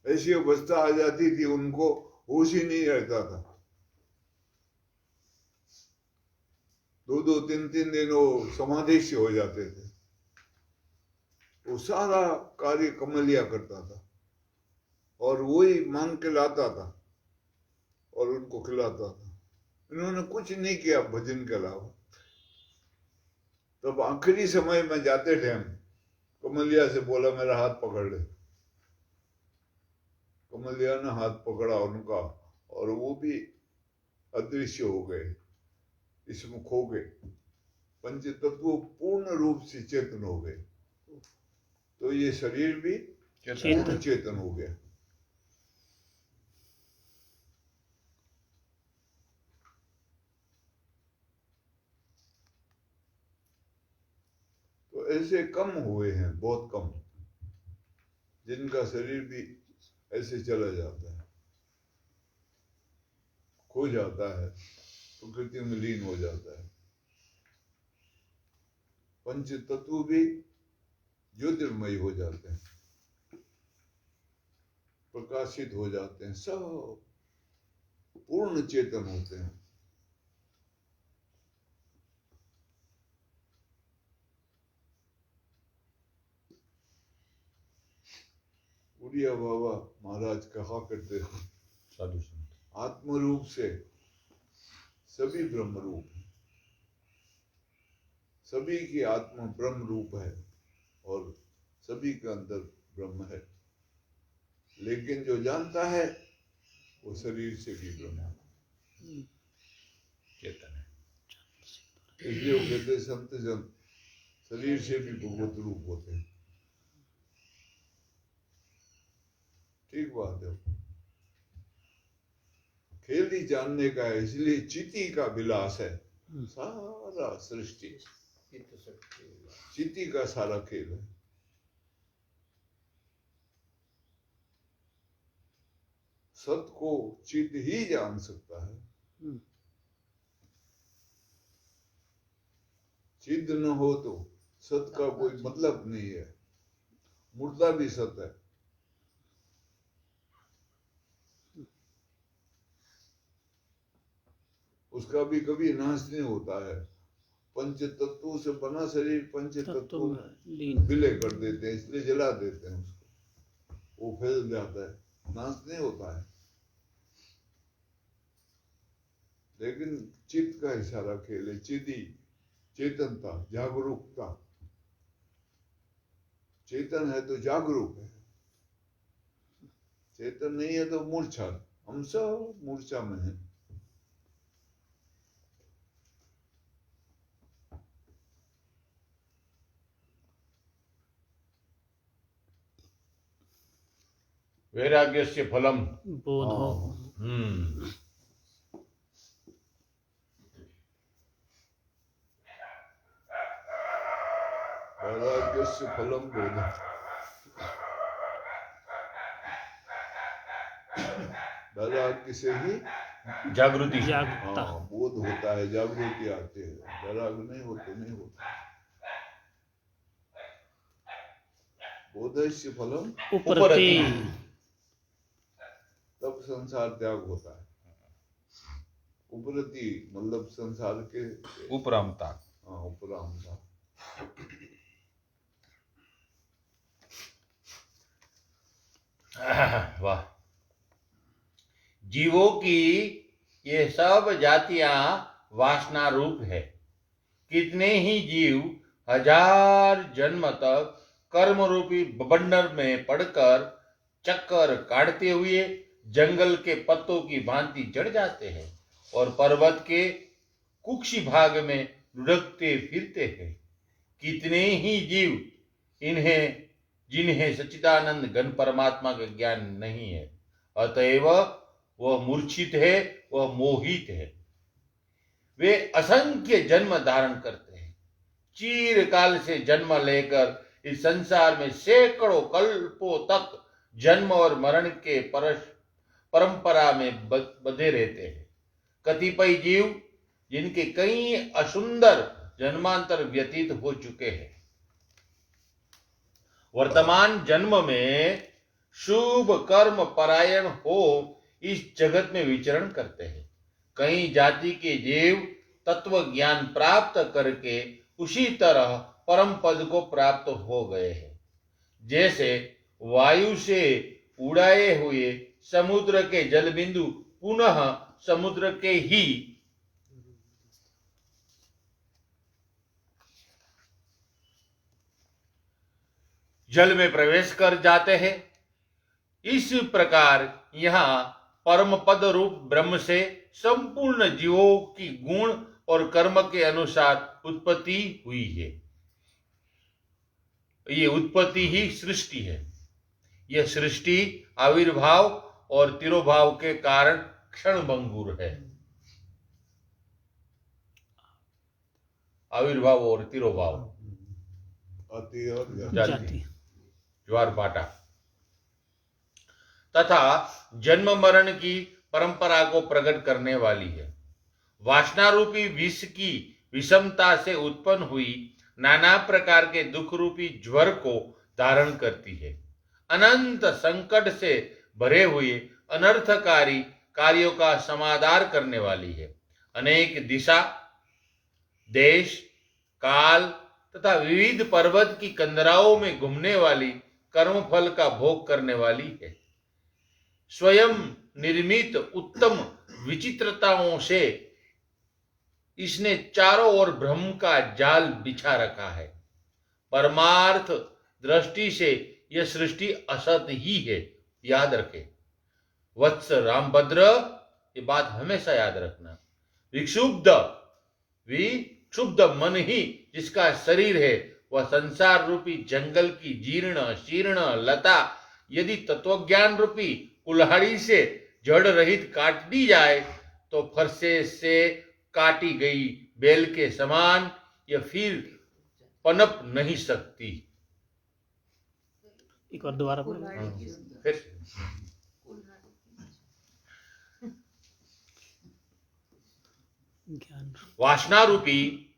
ऐसी अवस्था आ जाती थी, उनको होश ही नहीं रहता था। 2-2, 3-3 दिन वो समाधि से हो जाते थे। वो सारा कार्य कमलिया करता था और वही मांग के लाता था और उनको खिलाता था। इन्होंने कुछ नहीं किया भजन के अलावा। तब आखिरी समय में जाते टाइम कमलिया से बोला, मेरा हाथ पकड़ ले। कमलिया ने हाथ पकड़ा उनका और वो भी अदृश्य हो गए, इसमें खो गए। पंच तत्व पूर्ण रूप से चेतन हो गए। तो ये शरीर भी पूर्ण चेतन हो गया। तो ऐसे कम हुए हैं, बहुत कम, जिनका शरीर भी ऐसे चला जाता है, खो जाता है, प्रकृति में लीन हो जाता है। पंच तत्व भी ज्योतिर्मय हो जाते हैं, प्रकाशित हो जाते हैं, सब पूर्ण चेतन होते हैं। उड़िया बाबा महाराज कहा करते थे, साधु संत आत्म रूप से सभी ब्रह्म रूप है, सभी की आत्मा ब्रह्म रूप है और सभी के अंदर ब्रह्म है। लेकिन जो जानता है वो शरीर से भी ब्रह्म है, चेतन है। इसलिए वो कहते संत जन शरीर से भी भगवत रूप होते हैं। ठीक बात है। खेल ही जानने का है, इसलिए चिति का विलास है सारा सृष्टि, चिति का सारा खेल है। सत को चित ही जान सकता है। चिद न हो तो सत का कोई मतलब नहीं है। मुर्दा भी सत है। उसका भी कभी नाश नहीं होता है। पंच तत्वों से बना शरीर पंच तत्वों विलय कर देते हैं, इसलिए जला देते हैं उसको, वो फैल जाता है, नाश नहीं होता है। लेकिन चित्त का ही सारा खेल है। चिदी, चेतनता, जागरूकता, चेतन है तो जागरूक है, चेतन नहीं है तो मूर्छा। हम सब मूर्छा में हैं। वैराग्यस्य फलम। बोधो हम्म। वैराग्यस्य फलम बोध। वैराग्य से ही जागृति। जागरूकता बोध होता है, जागृति आती है। वैराग्य नहीं होते नहीं होता। बोधस्य फलम, उपरति तब संसार त्याग होता है। उपरति मतलब संसार के उपरामता। उपरामता। वाह। जीवों की ये सब जातियां वासना रूप है। कितने ही जीव हजार जन्म तक कर्म रूपी बबंडर में पड़कर चक्कर काटते हुए जंगल के पत्तों की भांति जड़ जाते हैं और पर्वत के कुक्षी भाग में लुढ़कते फिरते हैं। कितने ही जीव जिन्हें सच्चिदानंद घन परमात्मा का ज्ञान नहीं है, अतएव वह मूर्छित है, वह मोहित है। वे असंख्य जन्म धारण करते हैं, चिरकाल से जन्म लेकर इस संसार में सैकड़ों कल्पों तक जन्म और मरण के परंपरा में बंधे रहते हैं। कतिपय जीव जिनके कई असुंदर जन्मांतर व्यतीत हो चुके हैं, वर्तमान जन्म में शुभ कर्म परायण हो इस जगत में विचरण करते हैं। कई जाति के जीव तत्व ज्ञान प्राप्त करके उसी तरह परम पद को प्राप्त हो गए हैं। जैसे वायु से उड़ाए हुए समुद्र के जल बिंदु पुनः समुद्र के ही जल में प्रवेश कर जाते हैं, इस प्रकार यहाँ परम पद रूप ब्रह्म से संपूर्ण जीवों की गुण और कर्म के अनुसार उत्पत्ति हुई है। ये उत्पत्ति ही सृष्टि है। यह सृष्टि आविर्भाव और तिरोभाव के कारण क्षणभंगुर है। आविर्भाव और तिरोभाव, अति और जाति ज्वार भाटा तथा जन्म मरण की परंपरा को प्रकट करने वाली है। वासना रूपी विष की विषमता से उत्पन्न हुई नाना प्रकार के दुख रूपी ज्वर को धारण करती है। अनंत संकट से भरे हुए अनर्थकारी कार्यों का समाधान करने वाली है। अनेक दिशा, देश, काल तथा विविध पर्वत की कंदराओं में घूमने वाली कर्मफल का भोग करने वाली है। स्वयं निर्मित उत्तम विचित्रताओं से इसने चारों ओर भ्रम का जाल बिछा रखा है। परमार्थ दृष्टि से यह सृष्टि असत ही है, याद रखे वत्स रामभद्र, ये बात हमेशा याद रखना। विक्षुब्ध मन ही जिसका शरीर है, वह संसार रूपी जंगल की जीर्ण शीर्ण लता यदि तत्वज्ञान रूपी कुल्हाड़ी से जड़ रहित काट दी जाए तो फरसे से काटी गई बेल के समान यह फिर पनप नहीं सकती। एक और दोबारा बोलो। फिर ज्ञान वासना रूपी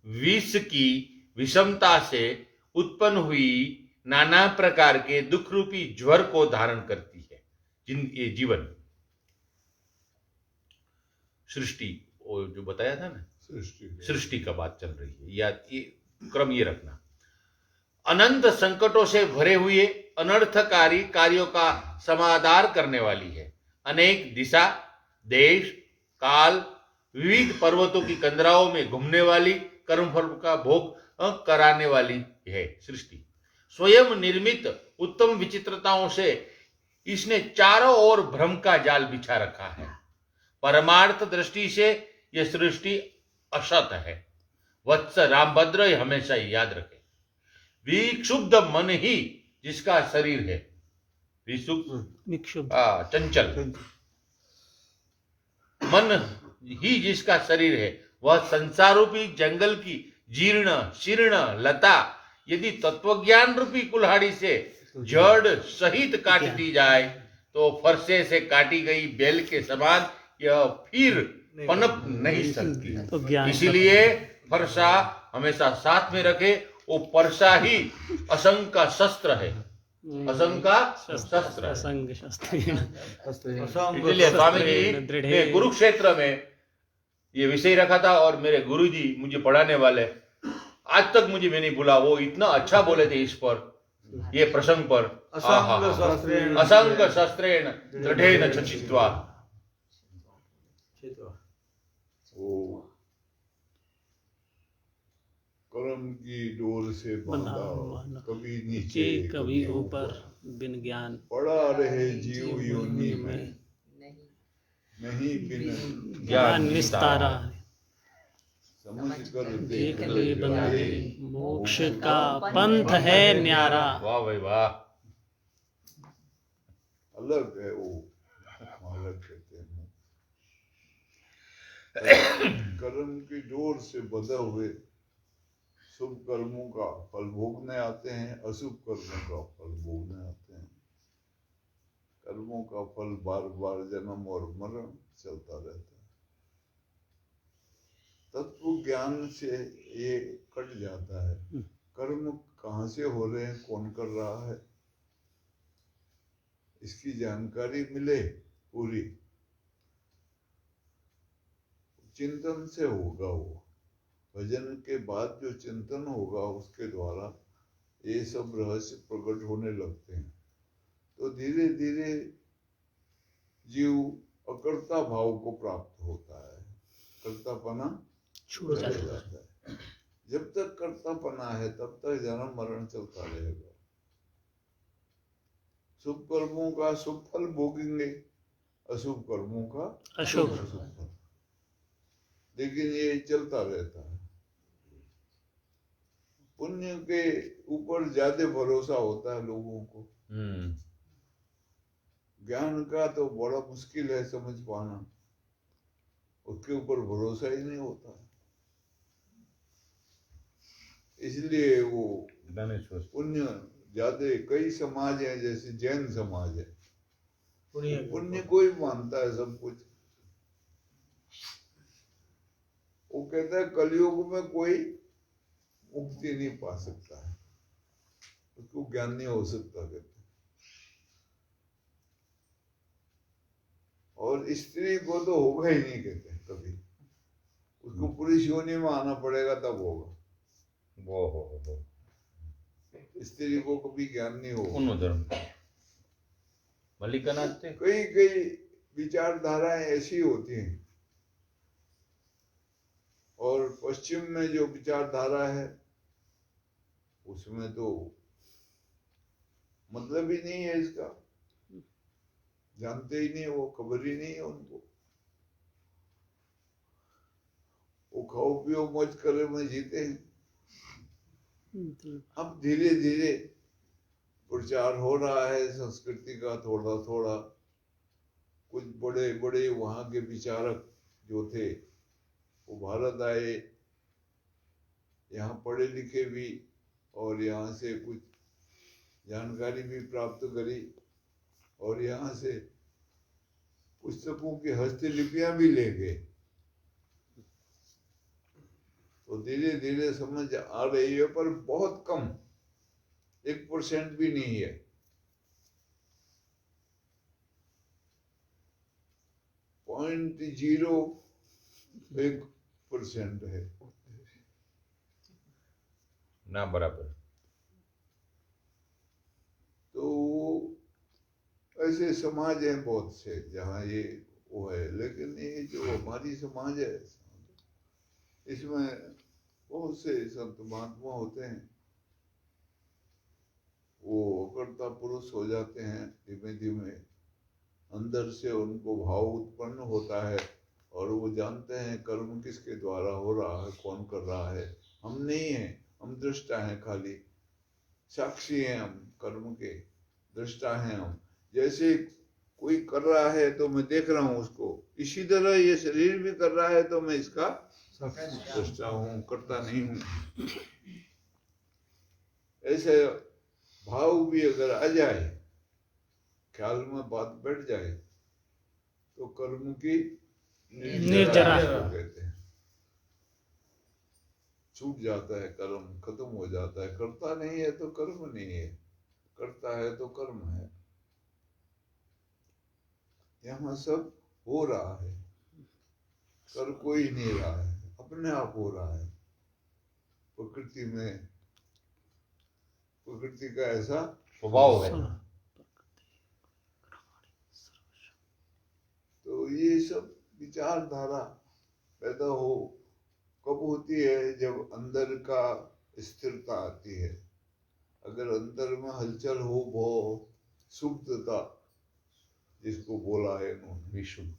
विष की विषमता से उत्पन्न हुई नाना प्रकार के दुख रूपी ज्वर को धारण करती है। ये जीवन सृष्टि, वो जो बताया था ना, सृष्टि का बात चल रही है, या ये क्रम ये रखना। अनंत संकटों से भरे हुए अनर्थकारी कार्यों का समाधान करने वाली है। अनेक दिशा, देश, काल, विविध पर्वतों की कंदराओं में घूमने वाली कर्मफल का भोग कराने वाली है सृष्टि। स्वयं निर्मित उत्तम विचित्रताओं से इसने चारों ओर भ्रम का जाल बिछा रखा है। परमार्थ दृष्टि से यह सृष्टि असत है। वत्स रामभद्र ये हमेशा याद रखे। विक्षुब्ध मन ही जिसका शरीर है, विक्षुब्ध चंचल मन ही जिसका शरीर है, वह संसार रूपी जंगल की जीर्ण शीर्ण लता यदि तत्वज्ञान रूपी कुल्हाड़ी से जड़ सहित काट दी जाए तो फरसे से काटी गई बेल के समान यह फिर पनप नहीं सकती। तो ज्ञान इसीलिए फरसा हमेशा साथ में रखे। वो परसा ही असंग का शस्त्र है, असंग का शस्त्र है। असंग शस्त्र इसलिए स्वामी जी ने कुरुक्षेत्र में ये विषय रखा था और मेरे गुरुजी मुझे पढ़ाने वाले आज तक मुझे मैं नहीं भूला। वो इतना अच्छा बोले थे इस पर, ये प्रसंग पर। असंग शस्त्रेण दृढ़ेन छित्त्वा। वो कर्म की डोर से बांधा, कभी नीचे कभी ऊपर, बिन ज्ञान पड़ा रहे जीव योनि में, नहीं बिन ज्ञान निस्तारा। समझ कर देख ले बंदे, मोक्ष का पंथ है न्यारा। वाह भाई वाह। अलग है वो, अलग कहते हैं। कर्म की डोर से बंधे हुए शुभ कर्मों का फल भोगने आते हैं, अशुभ कर्मों का फल भोगने आते हैं। कर्मों का फल बार बार जन्म और मरण चलता रहता है। तत्व ज्ञान से ये कट जाता है। कर्म कहाँ से हो रहे हैं, कौन कर रहा है, इसकी जानकारी मिले पूरी, चिंतन से होगा। वो भजन के बाद जो चिंतन होगा उसके द्वारा ये सब रहस्य प्रकट होने लगते हैं। तो धीरे धीरे जीव अकर्ता भाव को प्राप्त होता है, कर्तापना छूट जाता है। जब तक कर्तापना है तब तक जन्म मरण चलता रहेगा। शुभ कर्मों का शुभ फल भोगेंगे, अशुभ कर्मों का अशुभ फल, लेकिन ये चलता रहता है। पुण्य के ऊपर ज्यादा भरोसा होता है लोगों को। ज्ञान का तो बड़ा मुश्किल है समझ पाना, उसके ऊपर भरोसा ही नहीं होता। इसलिए वो पुण्य ज्यादा, कई समाज है जैसे जैन समाज है, पुण्य को ही मानता है सब कुछ। वो कहता है कलयुग में कोई मुक्ति नहीं पा सकता है, उसको ज्ञान नहीं हो सकता कहते। और स्त्री को तो होगा ही नहीं कहते कभी, उसको पुरुष योनि में आना पड़ेगा तब होगा। वो स्त्री को कभी ज्ञान नहीं होगा। उन धर्म मल्लिकानाथ थे। कई कई विचारधाराएं ऐसी होती हैं, और पश्चिम में जो विचारधारा है उसमें तो मतलब ही नहीं है इसका, जानते ही नहीं, वो खबर ही नहीं है उनको। वो खाओ पियो मौज करे में जीते हैं। अब धीरे धीरे प्रचार हो रहा है संस्कृति का, थोड़ा थोड़ा। कुछ बड़े बड़े वहां के विचारक जो थे वो भारत आए, यहाँ पढ़े लिखे भी, और यहाँ से कुछ जानकारी भी प्राप्त करी, और यहाँ से पुस्तकों की हस्तलिपियां भी ले गए। तो धीरे धीरे समझ आ रही है, पर बहुत कम, 1% भी नहीं है। पॉइंट 0.1% है ना, बराबर। तो ऐसे समाज हैं बहुत से जहाँ ये वो है, लेकिन ये जो हमारी समाज है इसमें बहुत से संत महात्मा होते हैं वो अकर्ता पुरुष हो जाते हैं। धीमे धीमे अंदर से उनको भाव उत्पन्न होता है और वो जानते हैं कर्म किसके द्वारा हो रहा है, कौन कर रहा है। हम नहीं हैं, हम दृष्टा हैं, खाली साक्षी हैं हम, कर्म के दृष्टा हैं हम। जैसे कोई कर रहा है तो मैं देख रहा हूँ उसको, इसी तरह ये शरीर भी कर रहा है तो मैं इसका दृष्टा हूँ, करता नहीं हूँ। ऐसे भाव भी अगर आ जाए, ख्याल में बात बैठ जाए, तो कर्म की निर्जरा कहते हैं। छूट जाता है कर्म, खत्म हो जाता है। करता नहीं है तो कर्म नहीं है, करता है तो कर्म है। यहाँ सब हो रहा है, कर कोई नहीं रहा है, अपने आप हो रहा है। प्रकृति में, प्रकृति का ऐसा स्वभाव है। तो ये सब विचारधारा पैदा हो कब होती है? जब अंदर का स्थिरता आती है। अगर अंदर में हलचल हो, वो सुप्तता जिसको बोला है उन्होंने, विशुद्ध,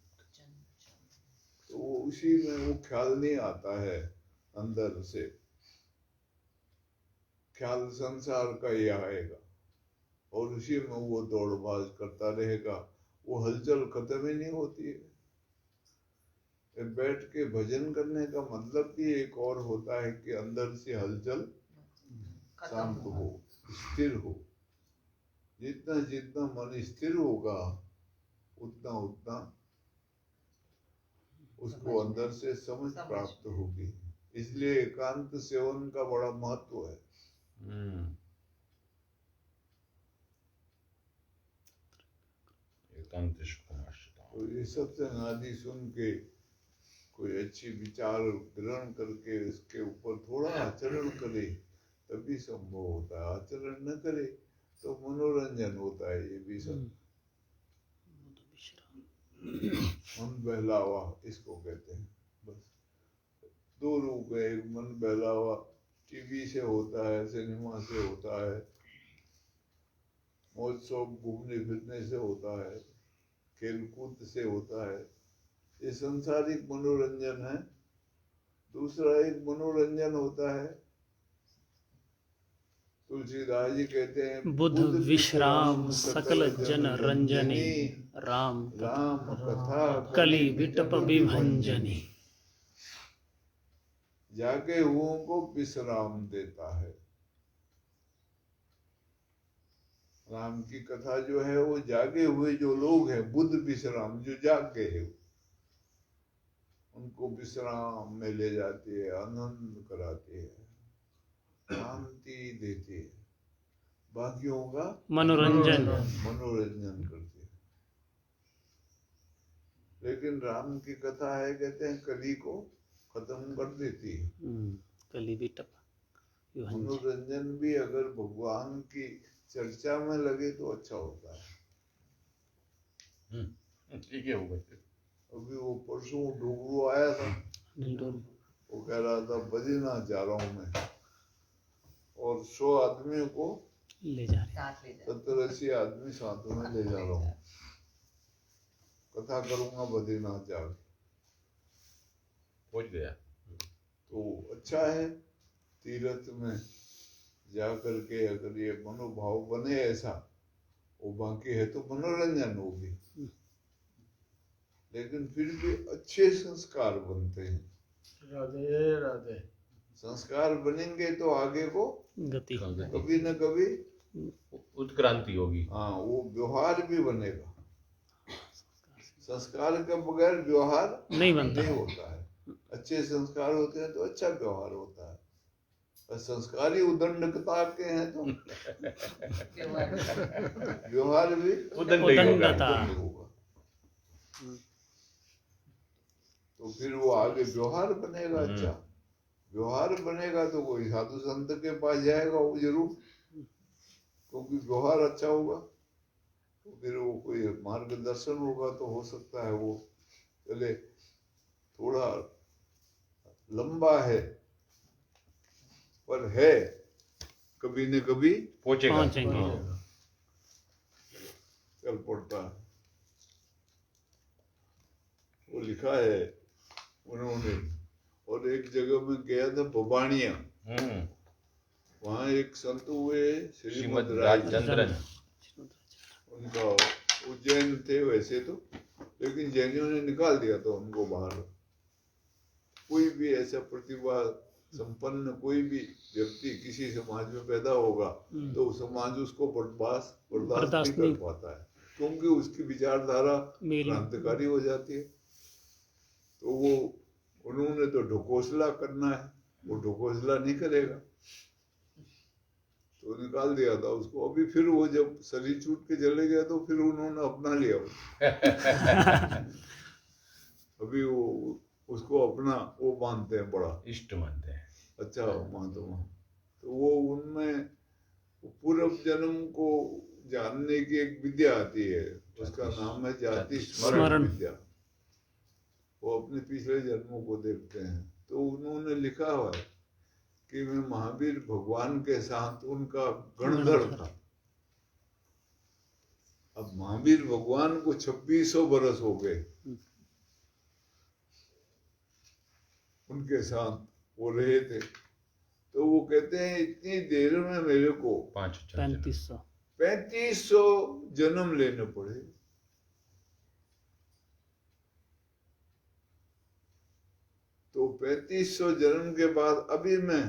तो वो उसी में वो ख्याल नहीं आता है अंदर से। ख्याल संसार का ही आएगा और उसी में वो दौड़बाज करता रहेगा। वो हलचल खत्म ही नहीं होती है। बैठ के भजन करने का मतलब भी एक और होता है कि अंदर से हलचल शांत हो, स्थिर हो। जितना जितना मन स्थिर होगा उतना उतना उसको अंदर से समझ प्राप्त होगी। इसलिए एकांत सेवन का बड़ा महत्व है। तो ये सत्संग आदि सुन के कोई अच्छी विचार ग्रहण करके इसके ऊपर थोड़ा आचरण करे तभी संभव होता है। आचरण न करे तो मनोरंजन होता है। ये भी सब मन बहलावा इसको कहते हैं। बस दो रूप है, एक मन बहलावा टीवी से होता है, सिनेमा से होता है, मौज शौक घूमने फिरने से होता है, खेल कूद से होता है। ये संसारिक मनोरंजन है। दूसरा एक मनोरंजन होता है, तुलसीदास जी कहते हैं, बुध विश्राम सकल जन रंजनी, राम राम कथा कली विटप विभंजनी। जागे हुओं को विश्राम देता है। राम की कथा जो है वो जागे हुए जो लोग हैं, बुध विश्राम, जो जाग गए हैं, उनको विश्राम में ले जाती है, आनंद कराती है, शांति देती है। बाकियों का मनोरंजन मनोरंजन करती है। लेकिन राम की कथा है, कहते हैं कली को खत्म कर देती है। कली विटप विभंजनी। मनोरंजन भी अगर भगवान की चर्चा में लगे तो अच्छा होता है। ठीक है। अभी वो परसों डोगरू आया था, वो कह रहा था बद्रीनाथ जा रहा हूँ मैं, और 100 आदमियों को ले जा रहे, साथ ले जा। 70-80 आदमी साथ में ले जा रहा हूँ, कथा करूंगा बद्रीनाथ जाकर। पहुंच गया तो अच्छा है, तीर्थ में जा करके अगर ये मनोभाव बने ऐसा, वो बाकी है तो मनोरंजन होगी, लेकिन फिर भी अच्छे संस्कार बनते हैं। राधे राधे। संस्कार बनेंगे तो आगे को गति कभी न कभी उत्क्रांति होगी। हाँ, वो व्यवहार भी बनेगा। संस्कार के बगैर व्यवहार नहीं बनता। नहीं होता है। अच्छे संस्कार होते हैं तो अच्छा व्यवहार होता है, और संस्कारी उदंडकता के हैं तो व्यवहार भी उदंडता होगा। तो फिर वो आगे व्यवहार बनेगा। अच्छा व्यवहार बनेगा तो कोई साधु संत के पास जाएगा वो जरूर, क्योंकि व्यवहार अच्छा होगा। तो फिर वो कोई मार्गदर्शन होगा तो हो सकता है वो चले। थोड़ा लंबा है पर है, कभी न कभी पहुंचेगा। पहुंचेंगे। चल पड़ता है। वो लिखा है उन्होंने। और एक जगह में गया था बबाणिया, वहाँ एक संत हुए श्रीमद राजचंद्रन। उनका उज्जैन थे वैसे तो, लेकिन जैनियों ने निकाल दिया था उनको बाहर। कोई भी ऐसा प्रतिभा संपन्न कोई भी व्यक्ति किसी समाज में पैदा होगा तो समाज उसको बर्दाश्त नहीं कर पाता है, क्योंकि उसकी विचारधारा क्रांतिकारी हो जाती है। तो वो उन्होंने तो ढकोसला करना है, वो ढकोसला नहीं करेगा, तो निकाल दिया था उसको। अभी फिर वो जब शरीर छूट के चले गया तो फिर उन्होंने अपना लिया अभी वो उसको अपना वो मानते हैं, बड़ा इष्ट मानते हैं। अच्छा महात्मा। तो वो उनमें पूर्व जन्म को जानने की एक विद्या आती है, उसका नाम है जाति स्मरण विद्या। वो अपने पिछले जन्मों को देखते हैं। तो उन्होंने लिखा हुआ है कि मैं महावीर भगवान के साथ उनका गणधर था। अब महावीर भगवान को 2600 बरस हो गए, उनके साथ वो रहे थे। तो वो कहते हैं इतनी देर में मेरे को 3500 जन्म लेने पड़े। तो 3500 जन्म के बाद अभी मैं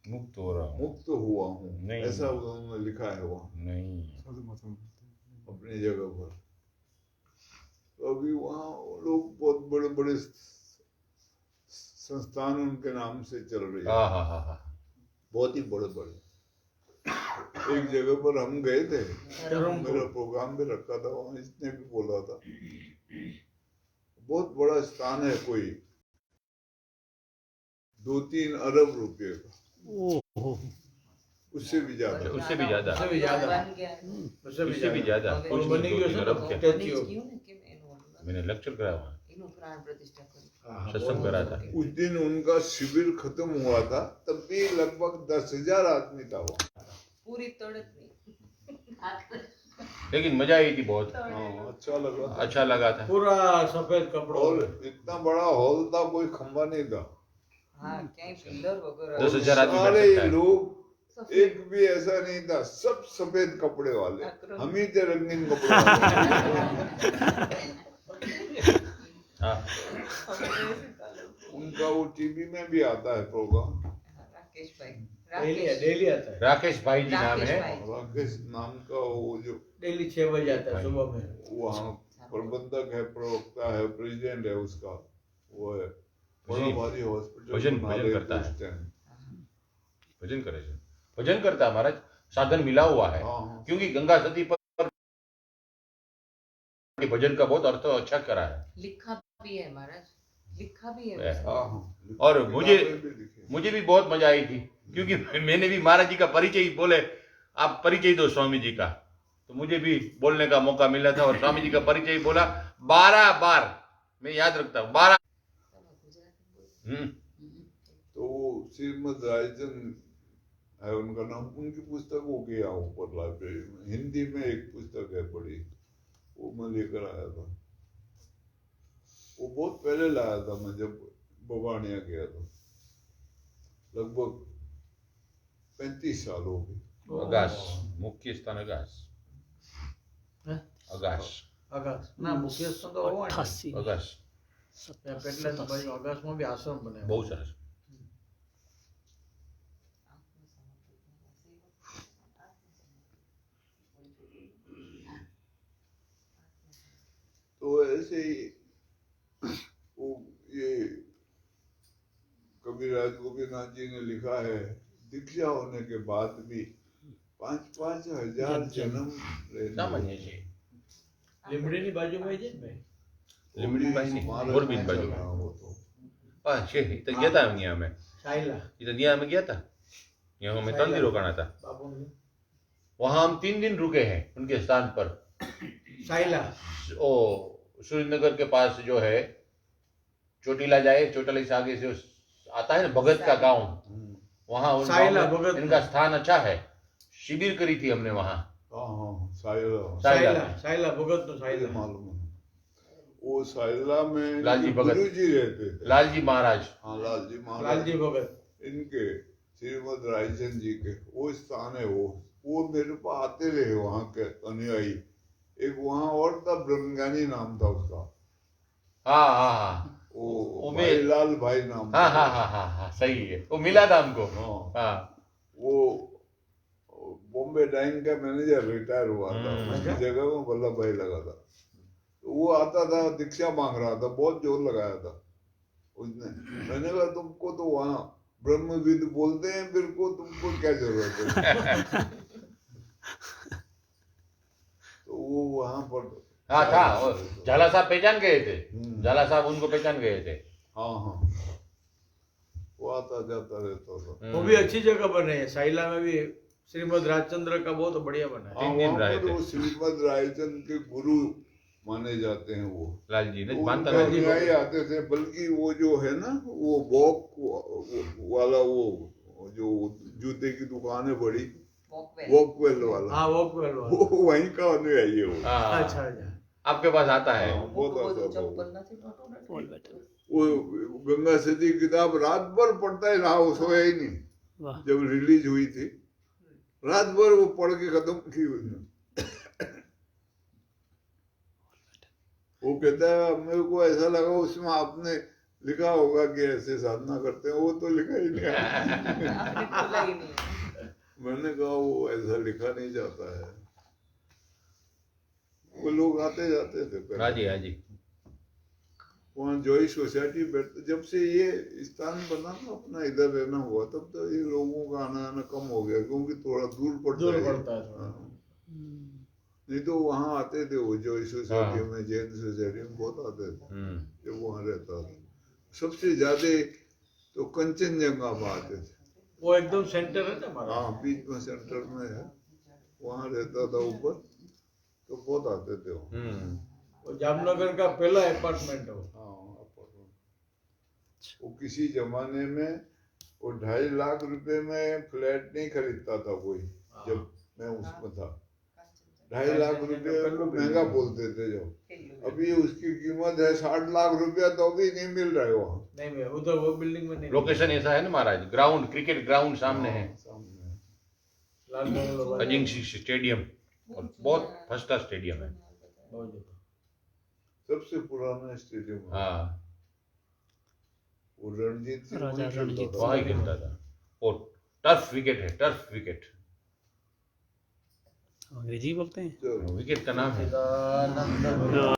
मुक्त हो रहा हूँ, मुक्त हुआ हूँ, नहीं। ऐसा उन्होंने लिखा है वहाँ नहीं। अपनी जगह पर। तो अभी वहाँ लोग बहुत बड़े बड़े संस्थान उनके नाम से चल रही है, बहुत ही बड़े बड़े। एक जगह पर हम गए थे, मेरा प्रोग्राम भी रखा था वहाँ, इसने भी बोला था बहुत बड़ा स्थान है, कोई 2-3 अरब रुपए का, उससे भी ज्यादा, उससे भी ज्यादा, बन गया उससे भी ज्यादा। कुछ नहीं, 2-3 अरब के। मैंने लेक्चर कराया वहाँ, એનું પ્રાણ પ્રતિષ્ઠા કરી सत्संग करा था। उस दिन उनका शिविर खत्म हुआ था, तब भी लगभग 10,000 आदमी था वहाँ। પૂરી તડક નહીં लेकिन मजा आई थी बहुत, हाँ, अच्छा लगा था। पूरा सफेद कपड़ों और में। इतना बड़ा हॉल था, कोई खंबा नहीं था। હા ક્યાંય પિલર વગર 10,000 आदमी बैठ सारे सकता है। लोग, एक भी ऐसा नहीं था, सब सफेद कपड़े वाले, हम ही थे रंगीन कपड़े वाले। हाँ, उनका वो टीवी में भी आता है प्रोग्राम, રાકેશભાઈ डेली आता है। राकेश भाई जी नाम है। राकेश नाम का वो जो डेली 6 बजे आता है सुबह में। वहाँ प्रबंधक है, प्रवक्ता है, प्रेसिडेंट है उसका, वो है बड़ा जी। भारी हॉस्पिटल भजन बना भजन रहे करता उस है। टाइम। भजन करे, भजन करता है महाराज, साधन मिला हुआ है। हाँ, हाँ। क्योंकि गंगा सती पर भजन का बहुत अर्थ अच्छा करा है। लिखा भी है महाराज, लिखा भी है है। उसने। हाँ, हाँ। और किताबें भी लिखी हैं। मुझे भी बहुत मजा आई थी, क्योंकि मैंने भी महाराज जी का परिचय बोले, आप परिचय दो स्वामी जी का, तो मुझे भी बोलने का मौका मिला था। और स्वामी जी का परिचय बोला 12 बार, मैं याद रखता हूँ 12। तो वो श्रीमद राजचंद्र है उनका नाम, उनकी पुस्तक वो गया ऊपर लाइब्रेरी में, हिंदी में एक पुस्तक है बड़ी, वो मैं लेकर आया था। वो बहुत पहले लाया था मैं, जब बबाणिया गया था, लगभग 35 साल हो गए। अगास, मुख्य स्थान अगास, हैं? अगास, आकाश ना मुख्य स्थान तो होवा ने। 88 अगास ત્યાં પેટલાદ બાજુ આકાશમાં બી આશ્રમ બનાવ્યો। बहुत सरस। तो ऐसे ही वो ये कबीरराज गोपीनाथ जी ने लिखा है, दीक्षा होने के बाद भी 5-5 हजार जन्म लेने सामान्य છે। લીમડીની બાજુમાં છે ને ભાઈ। લીમડી બાજુ, महाराज मोरबी में बाजू। चल रहा वो तो। हाँ छे, तो गया था यहाँ में, સાયલા यहाँ में गया था, यहाँ में 3 दिन रोकाना था। બાપુનું वहाँ हम 3 दिन रुके हैं उनके स्थान पर। સાયલા ओ सूर्यनगर के पास जो है, चोटीला जाए, चोटीला से आगे से आता है ना भगत का गांव, वहाँ उन साइला गाँव में भगत इनका स्थान अच्छा है। शिविर करी थी हमने वहाँ। हाँ साइला साइला भगत नो साइला मालूम है। वो साइला में लालजी भगत। गुरु जी रहते थे। लालजी महाराज। हाँ लालजी महाराज लालजी भगत इनके श्रीमद रायचंद जी के वो स्थान है। वो मेरे पास आते रहे वहाँ के अनुयायी। एक वहाँ और था ब्रह्मज्ञानी नाम था उसका। हाँ हाँ हाँ वो में- भाई लाल भाई नाम हाँ था। हाँ हाँ हाँ हाँ सही है, वो मिला था हमको। हाँ हाँ वो बॉम्बे डाइंग का मैनेजर रिटायर हुआ था। हम्म। उसकी जगह में वल्लभ भाई लगा था। तो वो आता था दीक्षा मांग रहा था, बहुत जोर लगाया था उसने। मैंने कहा तुमको तो वहाँ ब्रह्मविद बोलते हैं, फिर को तुमको क्या जरूरत है। तो वो वहाँ पर हाँ था, वो झाला साहब पहचान गए थे। हम्म। झाला साहब उनको पहचान गए थे। हाँ हाँ वो आता जाता रहता था। वो भी अच्छी जगह बने है। साइला में भी श्रीमद राजचंद्र का बहुत बढ़िया बना है। हाँ तीन दिन वहाँ रहे पर थे। वो श्रीमद रायचंद के गुरु माने जाते हैं वो। लालजी ने वो मानता उनके नहीं। अनुयायी आते थे। बल्कि वो जो है ना वो वॉक वाला वो जो जूते की दुकान है बड़ी, वॉकवेल वॉकवेल वाला, हाँ वॉकवेल वाला। वो वहीं का अनुयायी है वो। हाँ, अच्छा अच्छा आपके पास आता है। हाँ, बहुत आता था वो। चप्पल નથી ટોટો बोल बेटा वो गंगा सती किताब रात भर पढ़ता ही रहा, वो सोया ही नहीं। वाह जब रिलीज हुई थी रात भर वो पढ़ के खत्म की उसने। वो कहता है मेरे को ऐसा लगा उसमें आपने लिखा होगा कि ऐसे साधना करते हैं। वो तो लिखा ही नहीं। आपने खोला ही नहीं। मैंने कहा वो ऐसा लिखा नहीं जाता है। वो लोग आते जाते थे हाँ पहले। जी हाँ जी। वहाँ जॉय सोसाइटी बैठते। जब से ये स्थान बना ना अपना इधर रहना हुआ, तब तो ये लोगों का आना आना कम हो गया, क्योंकि थोड़ा दूर पड़ता दूर है। पड़ता है थोड़ा। हाँ। नहीं तो वहाँ आते थे वो जॉय सोसाइटी हाँ। में, जैन सोसाइटी में बहुत आते थे हम्म। जब वहाँ रहता था। सबसे ज्यादा तो कंचनजंगा में आते थे। वो एकदम सेंटर है ना हमारा। हाँ बीच में सेंटर में है, वहाँ रहता था ऊपर, तो बहुत आते थे वो। हम्म। वो जामनगर का पहला अपार्टमेंट है वो। हाँ वो किसी जमाने में वो 2.5 लाख रुपए में फ्लैट नहीं खरीदता था कोई, जब मैं उसमें था। 2.5 लाख रुपए महंगा बोलते थे जब। अभी उसकी कीमत है 60 लाख रुपया, तो भी नहीं मिल रहा है वहाँ। नहीं मैं उधर वो बिल्डिंग में नहीं। लोकेशन ऐसा है ना महाराज, ग्राउंड, क्रिकेट ग्राउंड सामने है, सामने है। लाल बंगलो वाला। अजिंक्य स्टेडियम, और बहुत फर्स्ट क्लास स्टेडियम है। बहुत ज्यादा। सबसे पुराना स्टेडियम है। हाँ वो रणजीत सिंह राजा वहीं खेलता रणजीत था। वहाँ ही खेलता था। और टर्फ विकेट है, टर्फ विकेट, अंग्रेजी बोलते हैं चलो। विकेट का नाम है। सदानंद